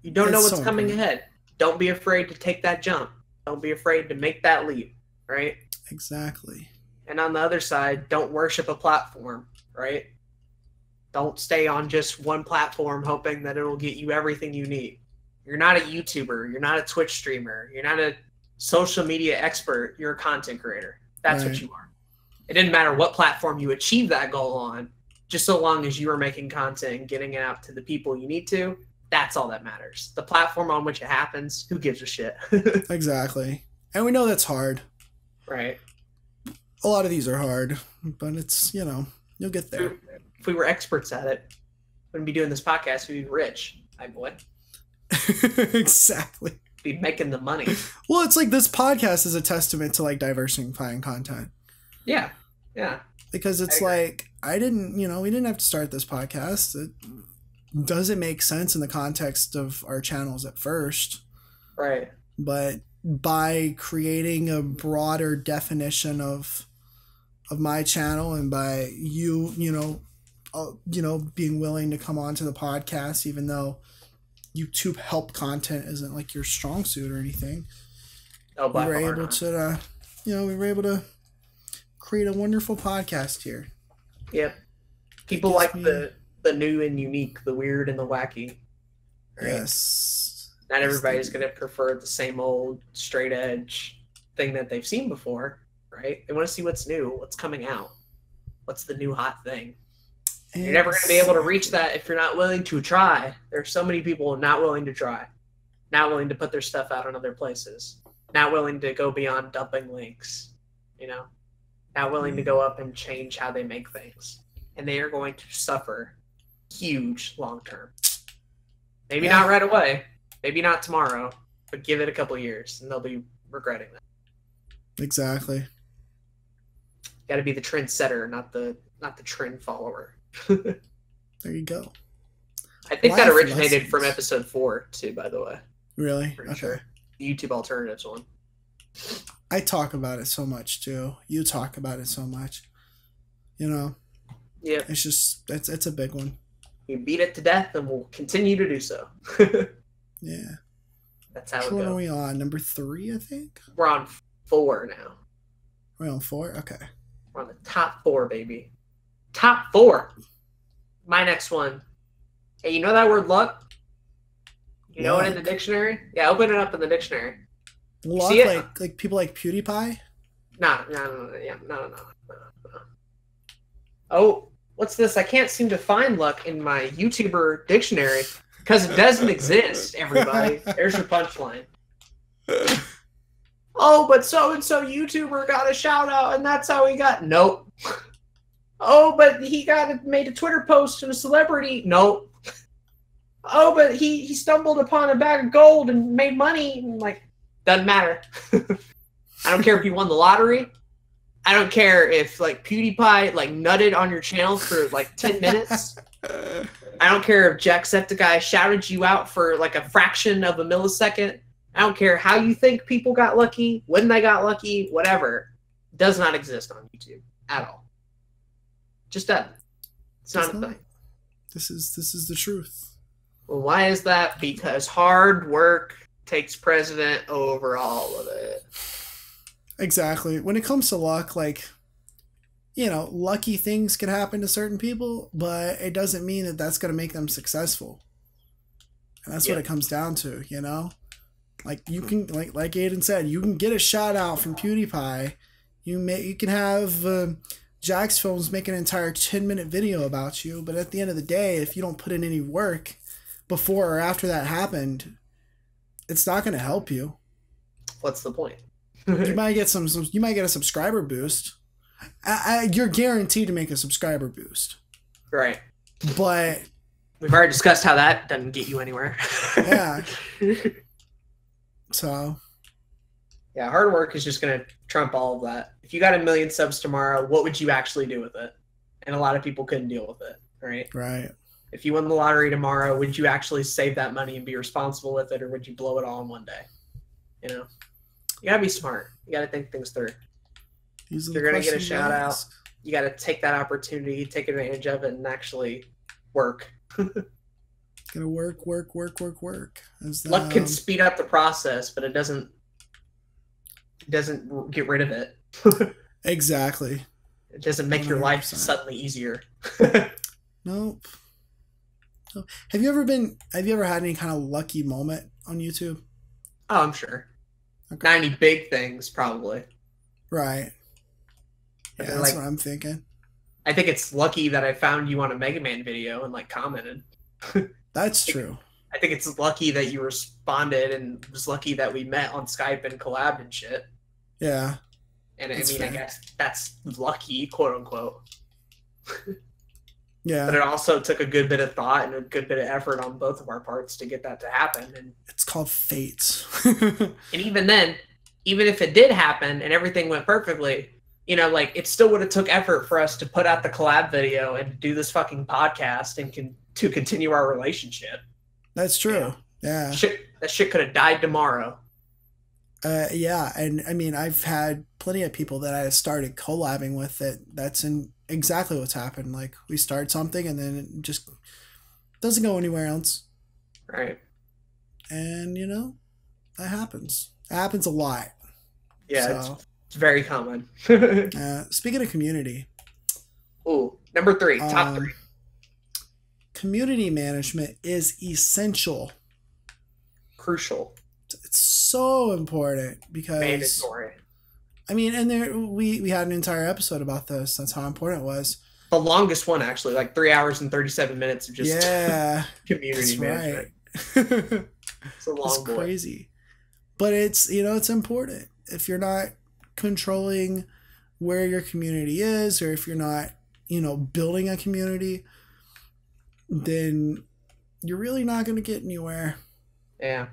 You don't know what's coming ahead. Don't be afraid to take that jump. Don't be afraid to make that leap, right? Exactly. And on the other side, don't worship a platform, right? Don't stay on just one platform hoping that it'll get you everything you need. You're not a YouTuber. You're not a Twitch streamer. You're not a social media expert. You're a content creator. That's what you are. It didn't matter what platform you achieve that goal on, just so long as you are making content and getting it out to the people you need to. That's all that matters. The platform on which it happens, who gives a shit? Exactly. And we know that's hard. Right. A lot of these are hard, but it's, you'll get there. If we were experts at it, we wouldn't be doing this podcast. We'd be rich. I would. Exactly. Be making the money. Well, it's like this podcast is a testament to like diversifying content. Yeah. Yeah. Because it's like, we didn't have to start this podcast. It doesn't make sense in the context of our channels at first. Right. But by creating a broader definition of my channel, and by you being willing to come onto the podcast, even though YouTube help content isn't like your strong suit or anything. Oh, we were able to create a wonderful podcast here. Yep. People like the new and unique, the weird and the wacky. Right? Yes. Not everybody's going to prefer the same old straight edge thing that they've seen before, right? They want to see what's new, what's coming out, what's the new hot thing. You're never going to be able to reach that if you're not willing to try. There's so many people not willing to try, not willing to put their stuff out on other places, not willing to go beyond dumping links, not willing to go up and change how they make things. And they are going to suffer huge long term. Maybe not right away, maybe not tomorrow, but give it a couple of years and they'll be regretting that. Exactly. Got to be the trendsetter, not the trend follower. There you go. I think that originated from episode 4 too, by the way. Really? Okay. Sure. The YouTube Alternatives one. I talk about it so much too. You talk about it so much. Yeah. It's just it's a big one. We beat it to death and we'll continue to do so. Yeah. That's how it goes. What are we on? Number 3, I think? We're on 4 now. We're on 4? Okay. We're on the top 4, baby. Top 4. My next one. Hey, you know that word luck? You know it in the dictionary? Yeah, open it up in the dictionary. Luck, like people like PewDiePie? No. Oh, what's this? I can't seem to find luck in my YouTuber dictionary because it doesn't exist, everybody. There's your punchline. Oh, but so-and-so YouTuber got a shout out and that's how he got... Nope. Oh, but he made a Twitter post and a celebrity. Nope. Oh, but he stumbled upon a bag of gold and made money. And doesn't matter. I don't care if you won the lottery. I don't care if PewDiePie nutted on your channel for 10 minutes. I don't care if Jacksepticeye shouted you out for a fraction of a millisecond. I don't care how you think people got lucky, when they got lucky, whatever. It does not exist on YouTube at all. Just doesn't. It's not a thing. This is the truth. Well, why is that? Because hard work takes precedent over all of it. Exactly. When it comes to luck, lucky things can happen to certain people, but it doesn't mean that that's going to make them successful. And that's what it comes down to, You can, like Aden said, you can get a shout out from PewDiePie. You can have Jax Films make an entire 10-minute video about you, but at the end of the day, if you don't put in any work before or after that happened, it's not going to help you. What's the point? You might get you might get a subscriber boost. You're guaranteed to make a subscriber boost. Right. But we've already discussed how that doesn't get you anywhere. Yeah. So. Yeah, hard work is just going to trump all of that. If you got 1 million subs tomorrow, what would you actually do with it? And a lot of people couldn't deal with it, right? Right. If you won the lottery tomorrow, would you actually save that money and be responsible with it, or would you blow it all in one day? You gotta be smart. You gotta think things through. If you're gonna get a shout out, you gotta take that opportunity, take advantage of it, and actually work. Gotta work. Luck can speed up the process, but it doesn't get rid of it. Exactly. It doesn't make 100%. Your life suddenly easier. Nope. Have you ever had any kind of lucky moment on YouTube? Oh, I'm sure. Okay. 90 big things, probably. Right. Yeah, that's what I'm thinking. I think it's lucky that I found you on a Mega Man video and commented. That's true. I think it's lucky that you responded, and it was lucky that we met on Skype and collabed and shit. Yeah. And I guess that's lucky, quote unquote. Yeah. But it also took a good bit of thought and a good bit of effort on both of our parts to get that to happen. And it's called fate. And even then, even if it did happen and everything went perfectly, it still would have took effort for us to put out the collab video and do this fucking podcast and to continue our relationship. That's true. Yeah. That shit could have died tomorrow. Yeah, and I mean, I've had plenty of people that I started collabing with that's in exactly what's happened. Like we start something and then it just doesn't go anywhere else. Right. And that happens. It happens a lot. Yeah, So, it's very common. speaking of community, Ooh, number 3, top 3. Community management is essential. Crucial. It's so important because mandatory. I mean, and we had an entire episode about this. That's how important it was. The longest one, actually, like 3 hours and 37 minutes of just community management. Right. It's a long boy. Crazy. But it's it's important. If you're not controlling where your community is, or if you're not, building a community, then you're really not going to get anywhere. Yeah.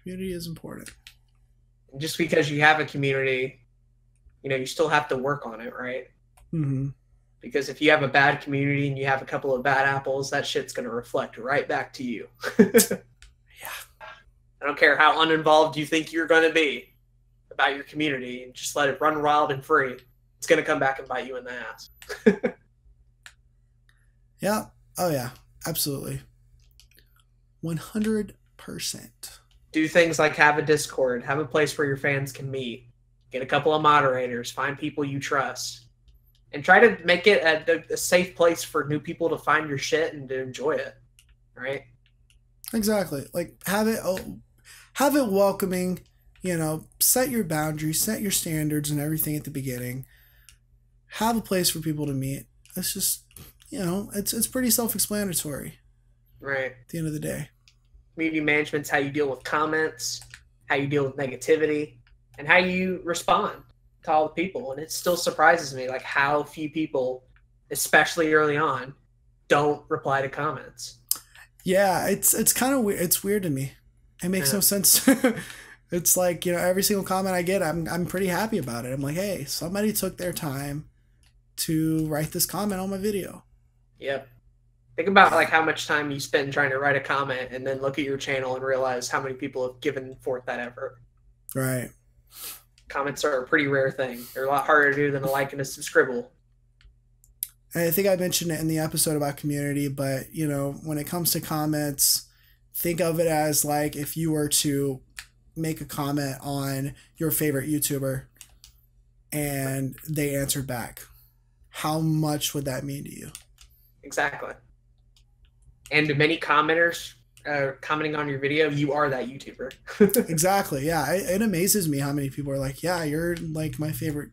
Community is important. Just because you have a community, you still have to work on it, right? Mm-hmm. Because if you have a bad community and you have a couple of bad apples, that shit's going to reflect right back to you. Yeah. I don't care how uninvolved you think you're going to be about your community, and just let it run wild and free. It's going to come back and bite you in the ass. Yeah. Oh, yeah. Absolutely. 100%. Do things like have a Discord, have a place where your fans can meet, get a couple of moderators, find people you trust, and try to make it a safe place for new people to find your shit and to enjoy it, right? Exactly. Like have it welcoming, set your boundaries, set your standards and everything at the beginning. Have a place for people to meet. It's just, it's pretty self-explanatory. Right. At the end of the day. Community management's how you deal with comments, how you deal with negativity, and how you respond to all the people. And it still surprises me, like how few people, especially early on, don't reply to comments. Yeah, it's kind of weird. It's weird to me. It makes no sense. It's like, every single comment I get, I'm pretty happy about it. I'm like, hey, somebody took their time to write this comment on my video. Yep. Think about like how much time you spend trying to write a comment and then look at your channel and realize how many people have given forth that effort. Right. Comments are a pretty rare thing. They're a lot harder to do than a like and a scribble. I think I mentioned it in the episode about community, but when it comes to comments, think of it as like if you were to make a comment on your favorite YouTuber and they answered back. How much would that mean to you? Exactly. And to many commenters commenting on your video, you are that YouTuber. Exactly. Yeah. It amazes me how many people are like, yeah, you're like my favorite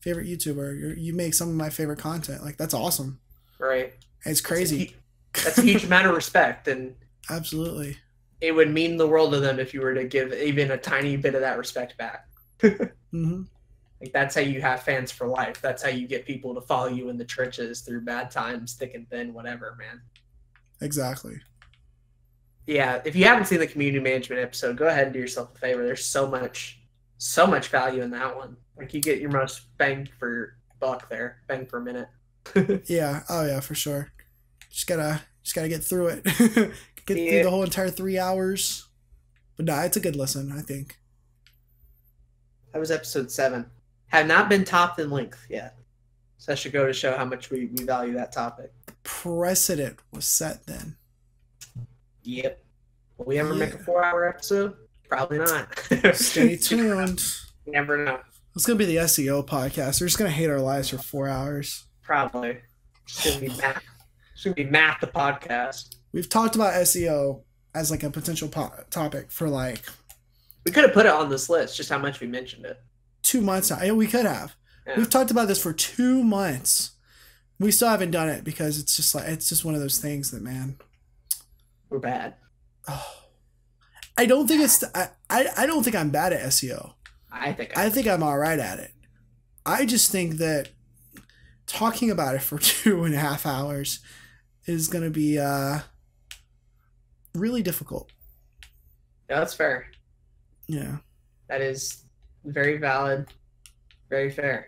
YouTuber. You make some of my favorite content. Like, that's awesome. Right. It's crazy. That's a huge amount of respect. And absolutely. It would mean the world to them if you were to give even a tiny bit of that respect back. Mm-hmm. Like, that's how you have fans for life. That's how you get people to follow you in the trenches through bad times, thick and thin, whatever, man. Exactly. Yeah, if you haven't seen the community management episode, go ahead and do yourself a favor. There's so much value in that one. Like, you get your most bang for buck there, bang for minute. Yeah. Oh yeah, for sure. Just gotta get through it. Get through the whole entire 3 hours. But nah, it's a good listen, I think. That was episode 7. Have not been topped in length yet. So that should go to show how much we value that topic. The precedent was set then. Yep. Will we ever make a 4-hour episode? Probably not. Stay tuned. You never know. It's going to be the SEO podcast. We're just going to hate our lives for 4 hours. Probably. It's going to be math. It's going to be math the podcast. We've talked about SEO as like a potential topic for like... We could have put it on this list, just how much we mentioned it. 2 months now. Yeah, we could have. Yeah. We've talked about this for 2 months. We still haven't done it because it's just one of those things that, man... We're bad. Oh. I don't think it's... I don't think I'm bad at SEO. I think I'm all right at it. I just think that talking about it for 2.5 hours is going to be really difficult. Yeah, that's fair. Yeah. That is very valid. Very fair.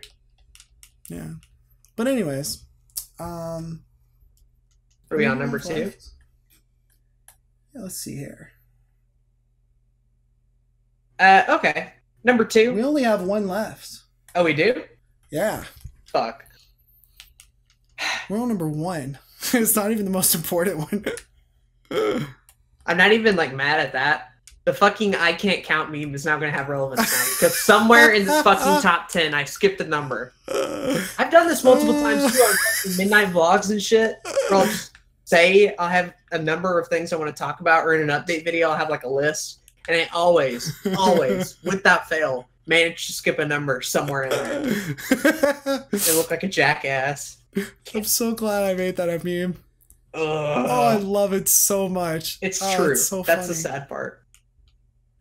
Yeah. But anyways. Are we on number 2? Yeah, let's see here. Okay. Number 2. We only have one left. Oh, we do? Yeah. Fuck. We're on number 1. It's not even the most important one. I'm not even like mad at that. The fucking I can't count meme is now going to have relevance now because somewhere in this fucking top 10, I skipped a number. I've done this multiple times too on midnight vlogs and shit. Where I'll just say I'll have a number of things I want to talk about, or in an update video, I'll have like a list, and I always, without fail, manage to skip a number somewhere in there. They look like a jackass. I'm so glad I made that a meme. Oh, I love it so much. It's true. It's so That's funny. the sad part.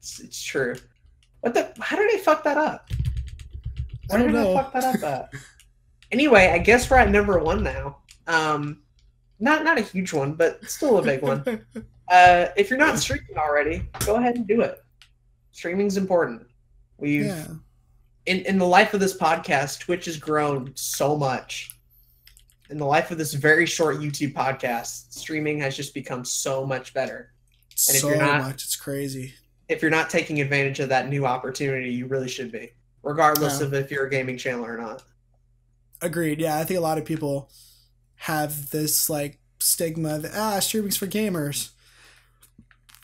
It's true. What the? How did I fuck that up? I don't know. I fuck that up at? Anyway, I guess we're at number 1 now. Not a huge one, but still a big one. If you're not streaming already, go ahead and do it. Streaming's important. In the life of this podcast, Twitch has grown so much. In the life of this very short YouTube podcast, streaming has just become so much better. And if so you're not, much, it's crazy. If you're not taking advantage of that new opportunity, you really should be, regardless of if you're a gaming channel or not. Agreed. Yeah, I think a lot of people have this like stigma that streaming's for gamers.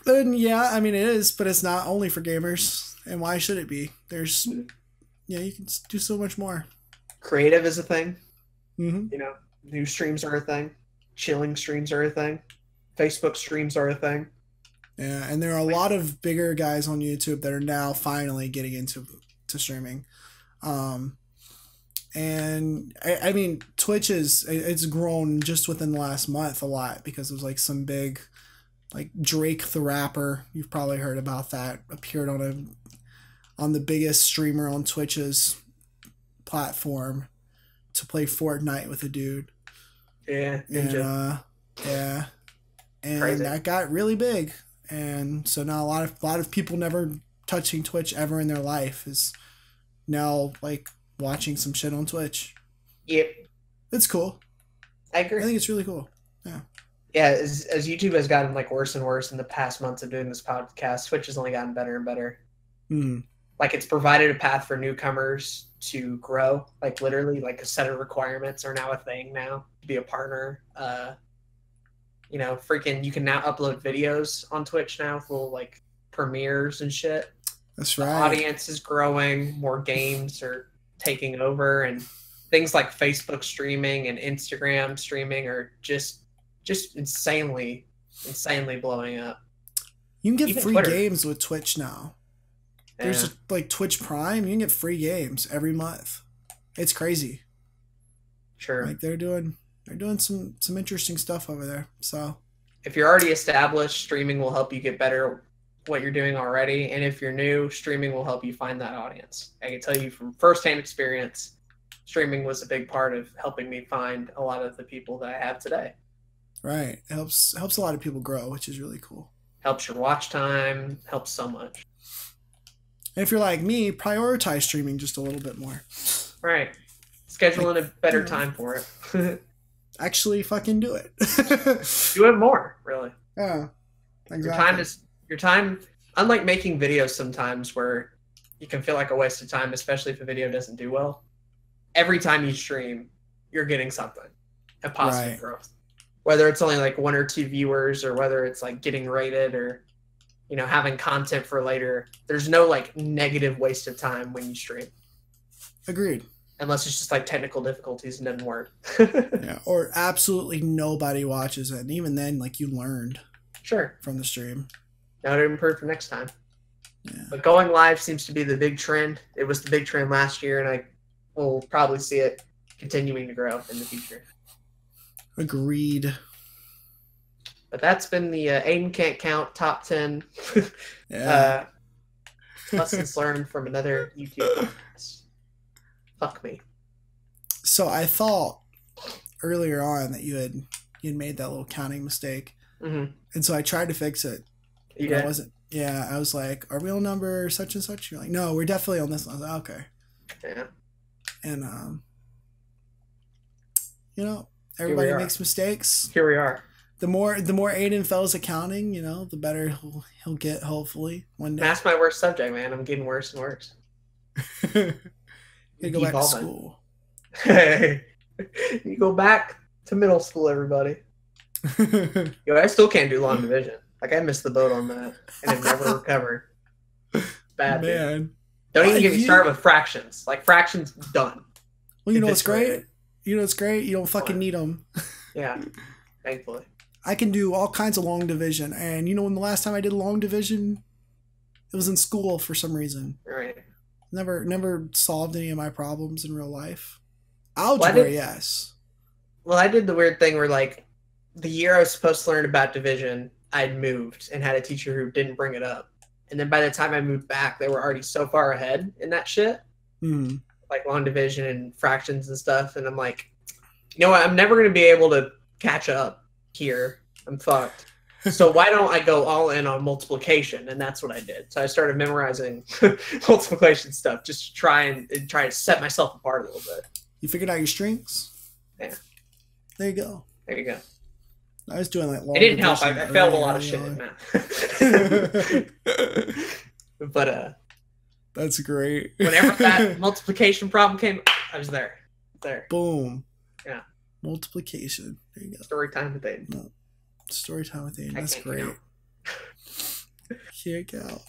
And yeah, I mean it is, but it's not only for gamers. And why should it be? There's, you can do so much more. Creative is a thing. Mm-hmm. You know, new streams are a thing. Chilling streams are a thing. Facebook streams are a thing. Yeah, and there are a lot of bigger guys on YouTube that are now finally getting into streaming. And I mean, Twitch it's grown just within the last month a lot because it was like some big, like Drake the rapper, you've probably heard about that, appeared on the biggest streamer on Twitch's platform to play Fortnite with a dude. Yeah, and and crazy. That got really big, and so now a lot of people never touching Twitch ever in their life is now like watching some shit on Twitch. Yep, it's cool. I agree. I think it's really cool. Yeah, as YouTube has gotten like worse and worse in the past months of doing this podcast, Twitch has only gotten better and better. Like it's provided a path for newcomers to grow. Like literally, like a set of requirements are now a thing now to be a partner. You know, freaking, you can now upload videos on Twitch now for like premieres and shit. That's right. The audience is growing. More games are taking over, and things like Facebook streaming and Instagram streaming are just insanely blowing up. You can get Even free Twitter. games with Twitch now. There's like Twitch Prime. You can get free games every month. It's crazy. Sure. Like they're doing some interesting stuff over there. So if you're already established, streaming will help you get better at what you're doing already. And if you're new, streaming will help you find that audience. I can tell you from firsthand experience, streaming was a big part of helping me find a lot of the people that I have today. Right. It helps a lot of people grow, which is really cool. Helps your watch time, helps so much. And if you're like me, prioritize streaming just a little bit more. Right. Schedule in a better time for it. Actually fucking do it. Do it more, really. Yeah. Exactly. Your time, unlike making videos sometimes where you can feel like a waste of time, especially if a video doesn't do well. Every time you stream, you're getting something. A positive growth. Whether it's only like 1 or 2 viewers, or whether it's like getting rated, or you know, having content for later. There's no like negative waste of time when you stream. Agreed. Unless it's just like technical difficulties and doesn't work. Yeah, or absolutely nobody watches it, and even then, like you learned. Sure. From the stream. Now to improve for next time. Yeah. But going live seems to be the big trend. It was the big trend last year, and I will probably see it continuing to grow in the future. Agreed. But that's been the Aden Can't Count top 10 lessons learned from another YouTube podcast. Fuck me. So I thought earlier on that you had made that little counting mistake, and so I tried to fix it. You did? I wasn't. Yeah, I was like, "Are we on number such and such?" You're like, "No, we're definitely on this one." I was like, "Okay." Yeah. And everybody makes mistakes. Here we are. The more Aden fails at counting, the better he'll get. Hopefully one day. That's my worst subject, man. I'm getting worse and worse. You go back to school. Hey, you go back to middle school, everybody. Yo, I still can't do long division. Like, I missed the boat on that, and I've never recovered. Bad, man. Dude. Don't even get me started with fractions. Like, fractions, done. Well, you know what's great? You know what's great? You don't fucking need them. Yeah, thankfully. I can do all kinds of long division, and you know when the last time I did long division, it was in school for some reason. Right. Never solved any of my problems in real life. Algebra, yes. Well, I did the weird thing where, like, the year I was supposed to learn about division, I'd moved and had a teacher who didn't bring it up. And then by the time I moved back, they were already so far ahead in that shit. Mm. Like long division and fractions and stuff. And I'm like, you know what? I'm never going to be able to catch up here. I'm fucked. So why don't I go all in on multiplication? And that's what I did. So I started memorizing multiplication stuff just to try to set myself apart a little bit. You figured out your strengths? Yeah. There you go. There you go. I was doing like long. It didn't help. I failed a lot of shit in math. But that's great. Whenever that multiplication problem came, I was there. Boom. Yeah. Multiplication. There you go. Story time with Aden. No. Story time with Aden. That's great. Kick out.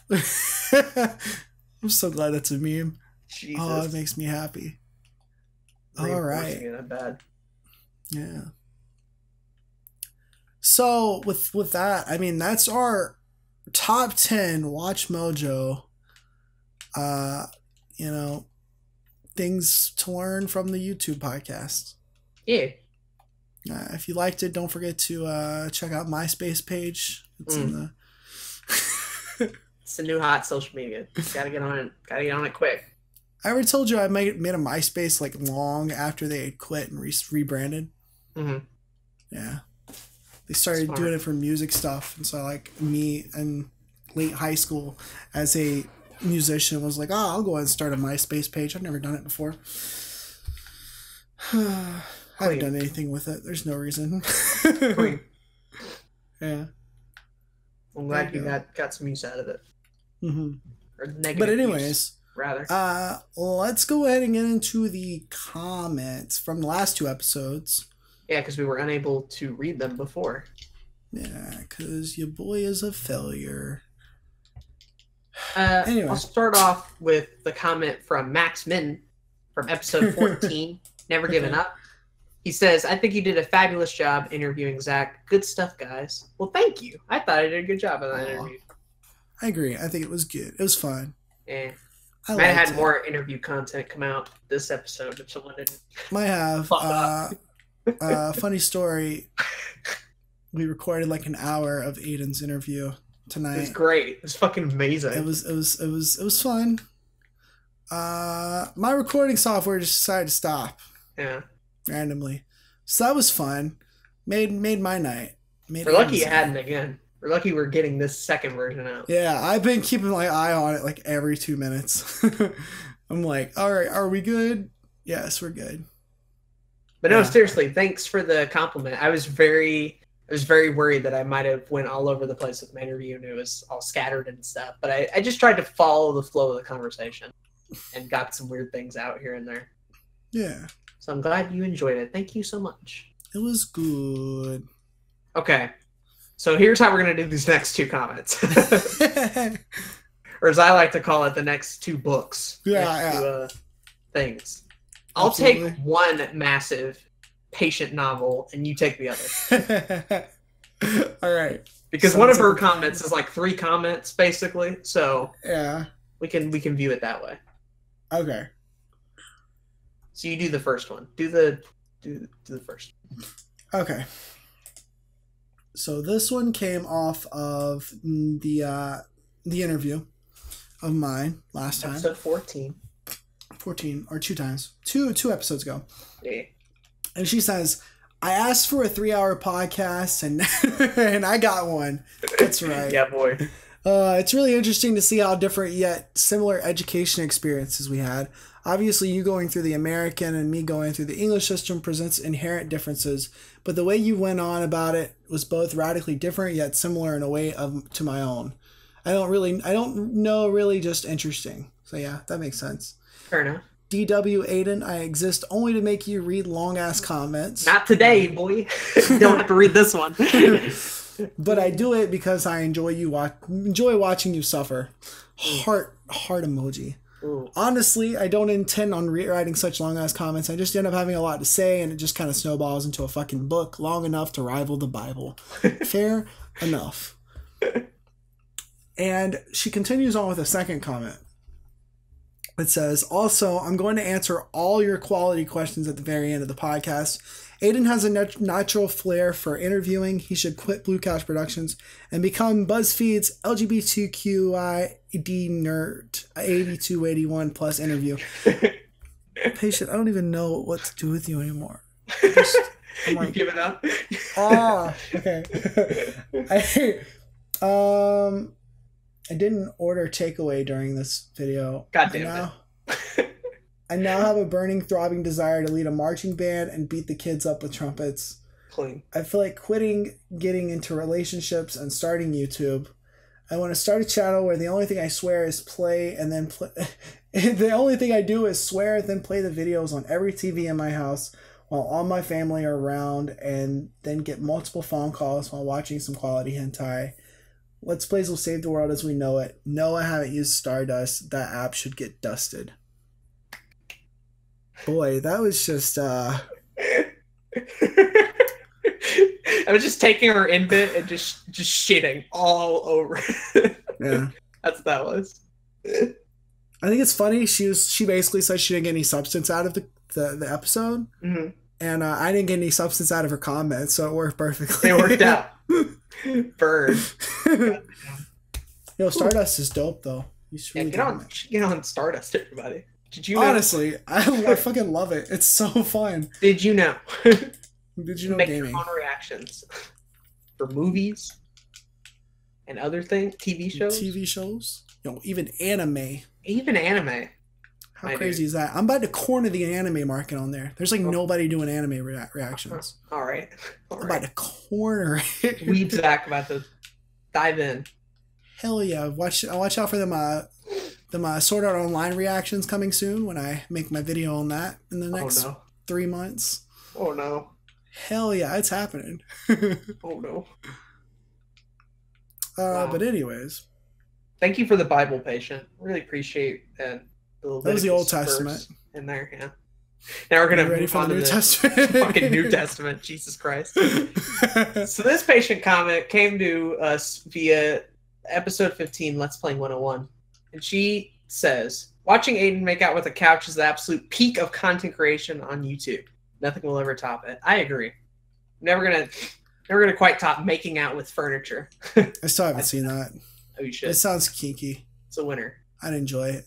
I'm so glad that's a meme. Jesus. Oh, it makes me happy. All right. That bad. Yeah. So with that, I mean, that's our top 10 Watch Mojo. You know, things to learn from the YouTube podcast. Yeah. If you liked it, don't forget to check out MySpace page. It's in the. It's the new hot social media. Gotta get on it. Gotta get on it quick. I already told you I made a MySpace like long after they had quit and rebranded. Mm-hmm. Yeah. They started doing it for music stuff. And so like me in late high school as a musician was like, I'll go ahead and start a MySpace page. I've never done it before. I haven't done anything with it. There's no reason. Yeah. I'm glad you got some use out of it. Mm-hmm. Or negative but anyways, use, rather. Let's go ahead and get into the comments from the last two episodes. Yeah, because we were unable to read them before. Yeah, because your boy is a failure. Anyway. I'll start off with the comment from Max Min from episode 14, Never Given Up. He says, I think you did a fabulous job interviewing Zach. Good stuff, guys. Well, thank you. I thought I did a good job of that interview. I agree. I think it was good. It was fun. Yeah. Might have had more interview content come out this episode if someone didn't. Might have. Funny story. We recorded like an hour of Aiden's interview tonight. It was great. It was fucking amazing. It was fun. My recording software just decided to stop. Yeah. Randomly. So that was fun. Made my night. We're lucky you hadn't again. We're lucky we're getting this second version out. Yeah, I've been keeping my eye on it like every 2 minutes. I'm like, all right, are we good? Yes, we're good. But no, seriously, thanks for the compliment. I was very worried that I might have went all over the place with my interview and it was all scattered and stuff. But I just tried to follow the flow of the conversation and got some weird things out here and there. Yeah. So I'm glad you enjoyed it. Thank you so much. It was good. Okay. So here's how we're going to do these next two comments. Or as I like to call it, the next two books. Yeah. Things. I'll take one massive patient novel and you take the other. All right. Because one of her comments is like 3 comments basically. So yeah. We can view it that way. Okay. So you do the first one. Do the first. Okay. So this one came off of the interview of mine last time. Episode 14. 14 or 2 times. Two episodes ago. Yeah. And she says, I asked for a 3-hour podcast and I got one. That's right. Yeah, boy. It's really interesting to see how different yet similar education experiences we had. Obviously, you going through the American and me going through the English system presents inherent differences, but the way you went on about it was both radically different yet similar in a way to my own. I don't know, really just interesting. So yeah, that makes sense. Fair enough. DW Aden, I exist only to make you read long-ass comments. Not today, boy. You don't have to read this one. But I do it because I enjoy watching you suffer. Heart emoji. Ooh. Honestly, I don't intend on writing such long-ass comments. I just end up having a lot to say, and it just kind of snowballs into a fucking book long enough to rival the Bible. Fair enough. And she continues on with a second comment. It says, also, I'm going to answer all your quality questions at the very end of the podcast. Aden has a natural flair for interviewing. He should quit Blue Couch Productions and become BuzzFeed's LGBTQID nerd 8281 plus interview. Patient, I don't even know what to do with you anymore. I'm like, you give it up? Okay. I didn't order takeaway during this video. God damn it. I now have a burning, throbbing desire to lead a marching band and beat the kids up with trumpets. Clean. I feel like quitting, getting into relationships, and starting YouTube. I want to start a channel where the only thing I swear is play and then play. The only thing I do is swear, then play the videos on every TV in my house while all my family are around, and then get multiple phone calls while watching some quality hentai. Let's Plays will save the world as we know it. No, I haven't used Stardust. That app should get dusted. Boy, that was just I was just taking her in bit and just shitting all over. Yeah. That's what that was. I think it's funny. She basically said she didn't get any substance out of the episode. Mm-hmm. And I didn't get any substance out of her comments, so it worked perfectly. It worked out. Bird. Yo, Stardust is dope though. Really get on Stardust, everybody. Did you know? Honestly, I fucking love it. It's so fun. Did you know? Did you know make gaming? Your own reactions for movies and other things, TV shows. TV shows. Yo, even anime. Even anime. How crazy is that? I'm about to corner the anime market on there. There's like nobody doing anime reactions. All right. I'm about to corner it. Weeb Zach about to dive in. Hell yeah! Watch out for them Sword Art Online reactions coming soon when I make my video on that in the next 3 months. Oh no! Hell yeah, it's happening. Oh no! Wow. But anyways, thank you for the Bible, patient. Really appreciate that. That was the Old Testament in there. Yeah. Now we're gonna ready for the New Testament. Fucking New Testament. Jesus Christ! So this patient comment came to us via episode 15, Let's Play 101. And she says, watching Aden make out with a couch is the absolute peak of content creation on YouTube. Nothing will ever top it. I agree. Never gonna quite top making out with furniture. I still haven't seen that. Oh, you should. It sounds kinky. It's a winner. I'd enjoy it.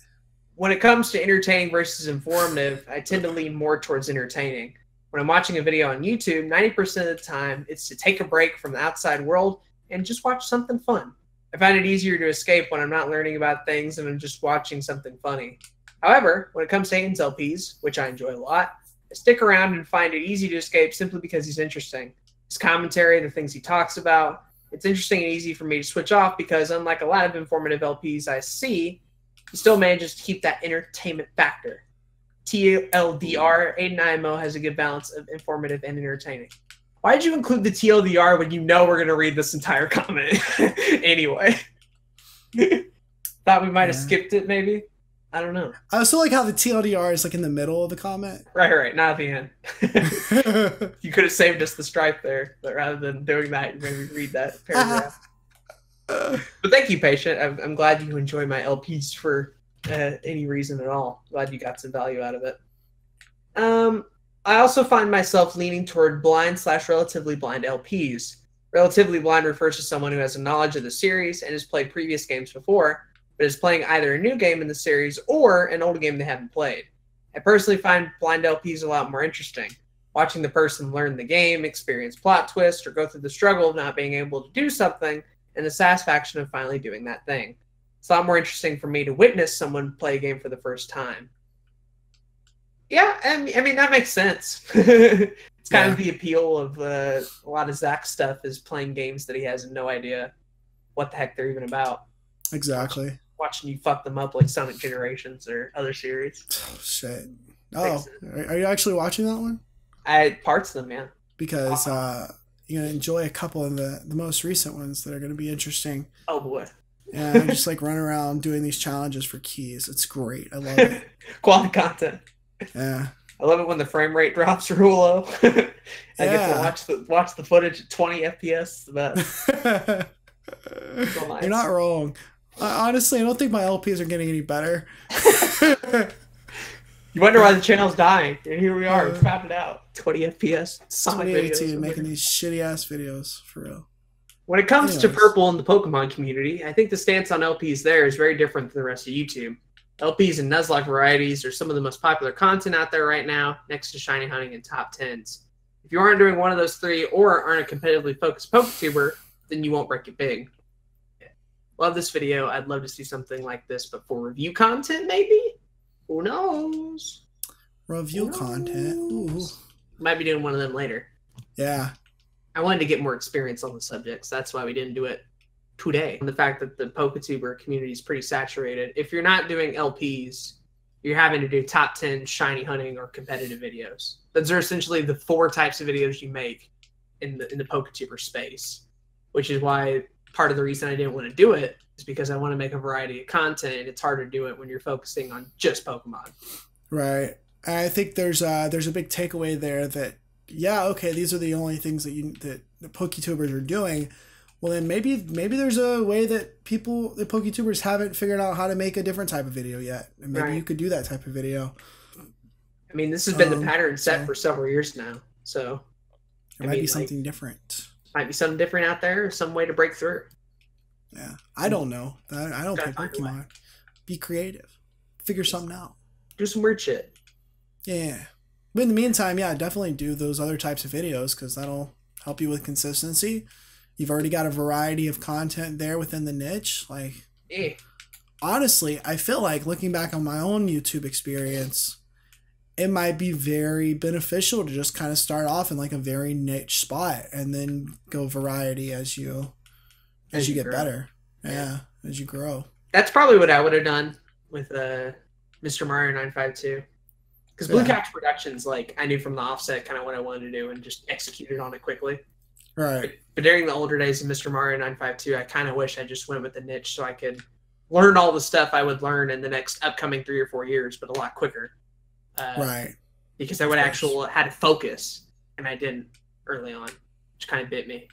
When it comes to entertaining versus informative, I tend to lean more towards entertaining. When I'm watching a video on YouTube, 90% of the time, it's to take a break from the outside world and just watch something fun. I find it easier to escape when I'm not learning about things and I'm just watching something funny. However, when it comes to Aden's LPs, which I enjoy a lot, I stick around and find it easy to escape simply because he's interesting. His commentary, the things he talks about, it's interesting and easy for me to switch off because unlike a lot of informative LPs I see, he still manages to keep that entertainment factor. TLDR, Aden IMO has a good balance of informative and entertaining. Why did you include the TLDR when you know we're going to read this entire comment? Anyway. Thought we might have skipped it, maybe? I don't know. I also like how the TLDR is like in the middle of the comment. Right, not at the end. You could have saved us the stripe there, but rather than doing that, you maybe read that paragraph. But thank you, patient. I'm glad you enjoy my LPs for any reason at all. Glad you got some value out of it. I also find myself leaning toward blind/relatively blind LPs. Relatively blind refers to someone who has a knowledge of the series and has played previous games before, but is playing either a new game in the series or an old game they haven't played. I personally find blind LPs a lot more interesting. Watching the person learn the game, experience plot twists, or go through the struggle of not being able to do something, and the satisfaction of finally doing that thing. It's a lot more interesting for me to witness someone play a game for the first time. Yeah, I mean that makes sense. It's kind of the appeal of a lot of Zach's stuff is playing games that he has no idea what the heck they're even about. Exactly. watching you fuck them up like Sonic Generations or other series. Oh, shit. Oh, are you actually watching that one? Parts of them, yeah. Because you're gonna enjoy a couple of the most recent ones that are gonna be interesting. Oh boy. Yeah, I'm just like running around doing these challenges for keys. It's great. I love it. Quality content. Yeah. I love it when the frame rate drops real low. I get to watch the footage at 20 FPS. The best. So nice. You're not wrong. Honestly, I don't think my LPs are getting any better. You wonder why the channel's dying. And here we are, found it out. 20 FPS. Sonic 2018 videos. making these shitty ass videos for real. When it comes to Purple and the Pokemon community, I think the stance on LPs there is very different than the rest of YouTube. LPs and Nuzlocke varieties are some of the most popular content out there right now, next to shiny hunting and top 10s. If you aren't doing one of those three or aren't a competitively focused PokeTuber, then you won't break it big. Love this video. I'd love to see something like this, but for review content, maybe? Who knows? Review content. Ooh. Might be doing one of them later. Yeah. I wanted to get more experience on the subjects. That's why we didn't do it today. And the fact that the PokeTuber community is pretty saturated. If you're not doing LPs, you're having to do top 10 shiny hunting or competitive videos. Those are essentially the 4 types of videos you make in the PokeTuber space, which is why part of the reason I didn't want to do it is because I want to make a variety of content. It's hard to do it when you're focusing on just Pokemon. Right. I think there's a big takeaway there that, yeah, okay, these are the only things that the PokeTubers are doing. Well, then maybe there's a way that the PokeTubers haven't figured out how to make a different type of video yet. And maybe you could do that type of video. I mean, this has been the pattern set for several years now. So it might be something different. Might be something different out there, or some way to break through. Yeah. I don't know. I don't play Pokemon. Be creative. Figure something out. Do some weird shit. Yeah. But in the meantime, yeah, definitely do those other types of videos because that'll help you with consistency. You've already got a variety of content there within the niche. Like, honestly, I feel like looking back on my own YouTube experience, it might be very beneficial to just kind of start off in like a very niche spot and then go variety as you get grow. Better. Yeah, as you grow. That's probably what I would have done with Mr. Mario 952. Because Blue Couch Productions, like, I knew from the offset kind of what I wanted to do and just executed on it quickly. Right. But during the older days of Mr. Mario 952, I kind of wish I just went with the niche so I could learn all the stuff I would learn in the next upcoming 3 or 4 years, but a lot quicker. Right. Because I would actually had to focus, and I didn't early on, which kind of bit me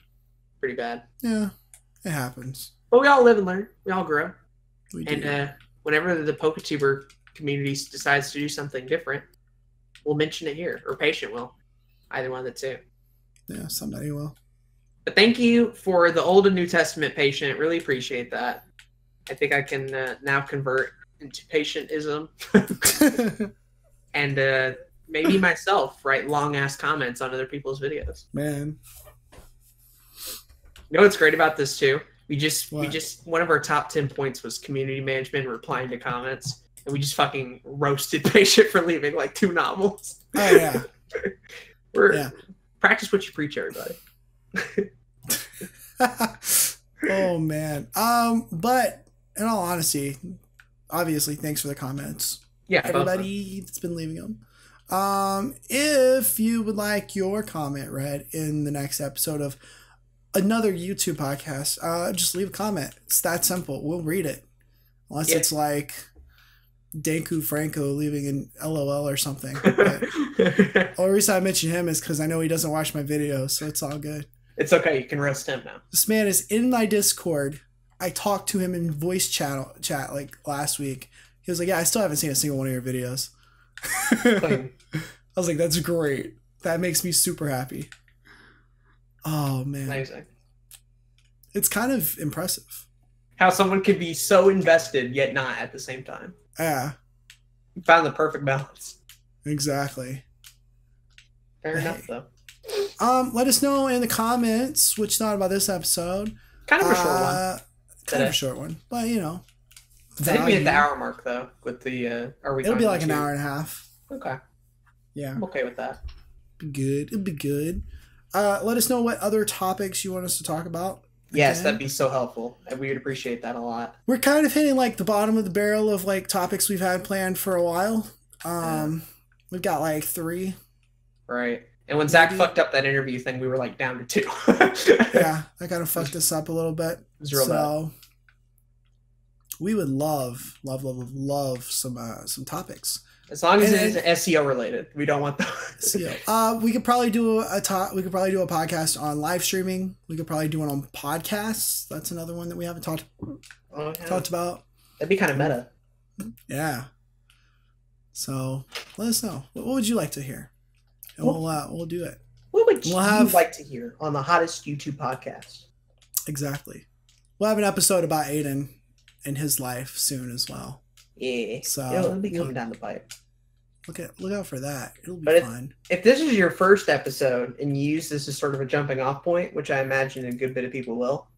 pretty bad. Yeah, it happens. But we all live and learn. We all grow. We do. And whenever the PokeTuber community decides to do something different, we'll mention it here, or Patient will. Either one of the two. Yeah, somebody will. But thank you for the Old and New Testament Patient. Really appreciate that. I think I can now convert into Patientism. And maybe myself write long-ass comments on other people's videos. Man. You know what's great about this, too? We just one of our top 10 points was community management, replying to comments. And we just fucking roasted Patient for leaving like 2 novels. Oh, yeah. Practice what you preach, everybody. Oh, man. But in all honesty, obviously, thanks for the comments. Yeah, everybody that's been leaving them. If you would like your comment read in the next episode of another YouTube podcast, just leave a comment. It's that simple. We'll read it. Unless it's like Danku Franco leaving an LOL or something. But the only reason I mention him is because I know he doesn't watch my videos, so it's all good. It's okay. You can roast him now. This man is in my Discord. I talked to him in voice chat like last week. He was like, yeah, I still haven't seen a single one of your videos. I was like, that's great. That makes me super happy. Oh, man. Amazing. It's kind of impressive. How someone could be so invested, yet not at the same time. Yeah. You found the perfect balance. Exactly. Fair enough, though. Let us know in the comments what you thought about this episode. Kind of a short one. Kind of a short one, but you know. I think we hit the hour mark though. With the it'll be like an hour and a half. Okay. Yeah. I'm okay with that. Be good. It'll be good. Let us know what other topics you want us to talk about. Yes, that'd be so helpful. And we would appreciate that a lot. We're kind of hitting like the bottom of the barrel of like topics we've had planned for a while. We've got like 3. Right. And when Zach fucked up that interview thing, we were like down to 2. Yeah, that kind of fucked us up a little bit. So we would love some topics. As long as it is SEO related, we don't want the SEO. We could probably do a podcast on live streaming. We could probably do one on podcasts. That's another one that we haven't talked about. That'd be kind of meta. Yeah. So let us know. What would you like to hear? And we'll do it. What would you like to hear on the hottest YouTube podcast? Exactly. We'll have an episode about Aden and his life soon as well. Yeah. So it'll be coming down the pipe. Look out for that. It'll be fun. If this is your first episode and you use this as sort of a jumping off point, which I imagine a good bit of people will,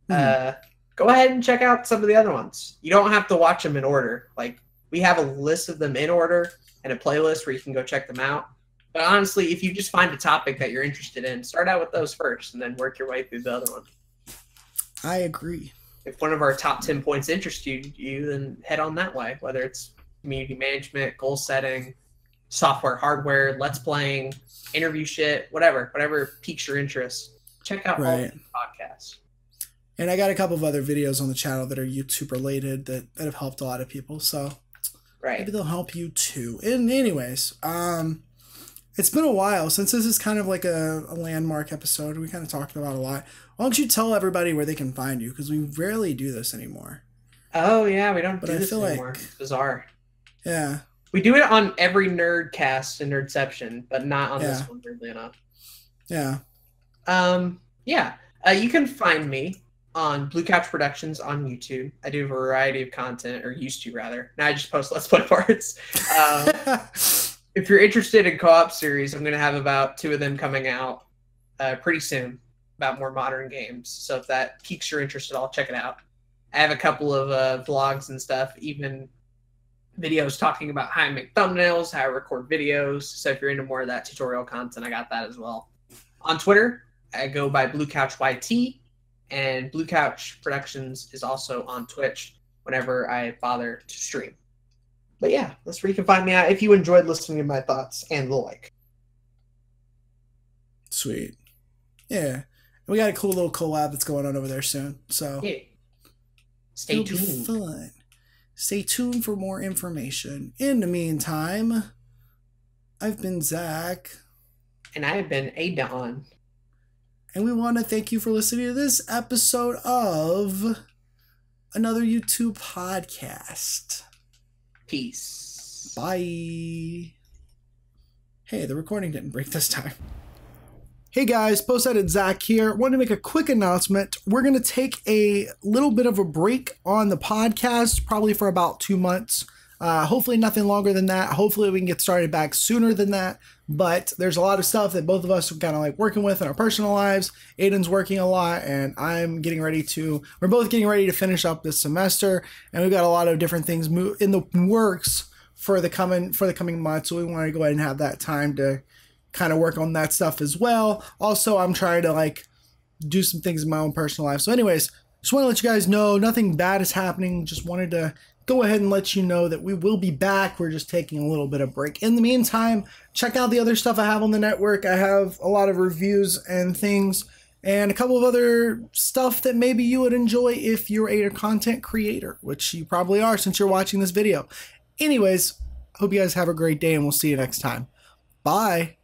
go ahead and check out some of the other ones. You don't have to watch them in order. Like, we have a list of them in order and a playlist where you can go check them out. But honestly, if you just find a topic that you're interested in, start out with those first and then work your way through the other one. I agree. If one of our top 10 points interested you, then head on that way, whether it's community management, goal setting, software, hardware, let's playing, interview shit, whatever piques your interest. Check out all the podcasts. And I got a couple of other videos on the channel that are YouTube related that have helped a lot of people. So maybe they'll help you too. And anyways, it's been a while since this is kind of like a landmark episode. We kind of talked about a lot. Why don't you tell everybody where they can find you? Because we rarely do this anymore. Oh, yeah. We don't do this anymore. It's bizarre. Yeah. We do it on every Nerdcast and Nerdception, but not on this one, weirdly enough. Yeah. You can find me on Blue Couch Productions on YouTube. I do a variety of content, or used to, rather. Now I just post Let's Play parts. If you're interested in co-op series, I'm going to have about 2 of them coming out pretty soon about more modern games. So if that piques your interest at all, check it out. I have a couple of vlogs and stuff, even videos talking about how I make thumbnails, how I record videos. So if you're into more of that tutorial content, I got that as well. On Twitter, I go by Blue Couch YT, and Blue Couch Productions is also on Twitch whenever I bother to stream. But yeah, that's where you can find me at if you enjoyed listening to my thoughts and the like. Sweet. Yeah. We got a cool little collab that's going on over there soon. So stay tuned. It'll be fun. Stay tuned for more information. In the meantime, I've been Zach. And I've been Aden. And we want to thank you for listening to this episode of another YouTube podcast. Peace. Bye. Hey, the recording didn't break this time. Hey guys, Post-Edit Zach here. Want to make a quick announcement. We're going to take a little bit of a break on the podcast, probably for about 2 months. Hopefully nothing longer than that. Hopefully we can get started back sooner than that. But there's a lot of stuff that both of us are kind of like working with in our personal lives. Aden's working a lot, and we're both getting ready to finish up this semester, and we've got a lot of different things in the works for the coming months. So we want to go ahead and have that time to kind of work on that stuff as well. Also, I'm trying to like do some things in my own personal life. So anyways, just want to let you guys know nothing bad is happening. Just wanted to go ahead and let you know that we will be back. We're just taking a little bit of break. In the meantime, check out the other stuff I have on the network. I have a lot of reviews and things, and a couple of other stuff that maybe you would enjoy if you're a content creator, which you probably are since you're watching this video. Anyways, hope you guys have a great day, and we'll see you next time. Bye.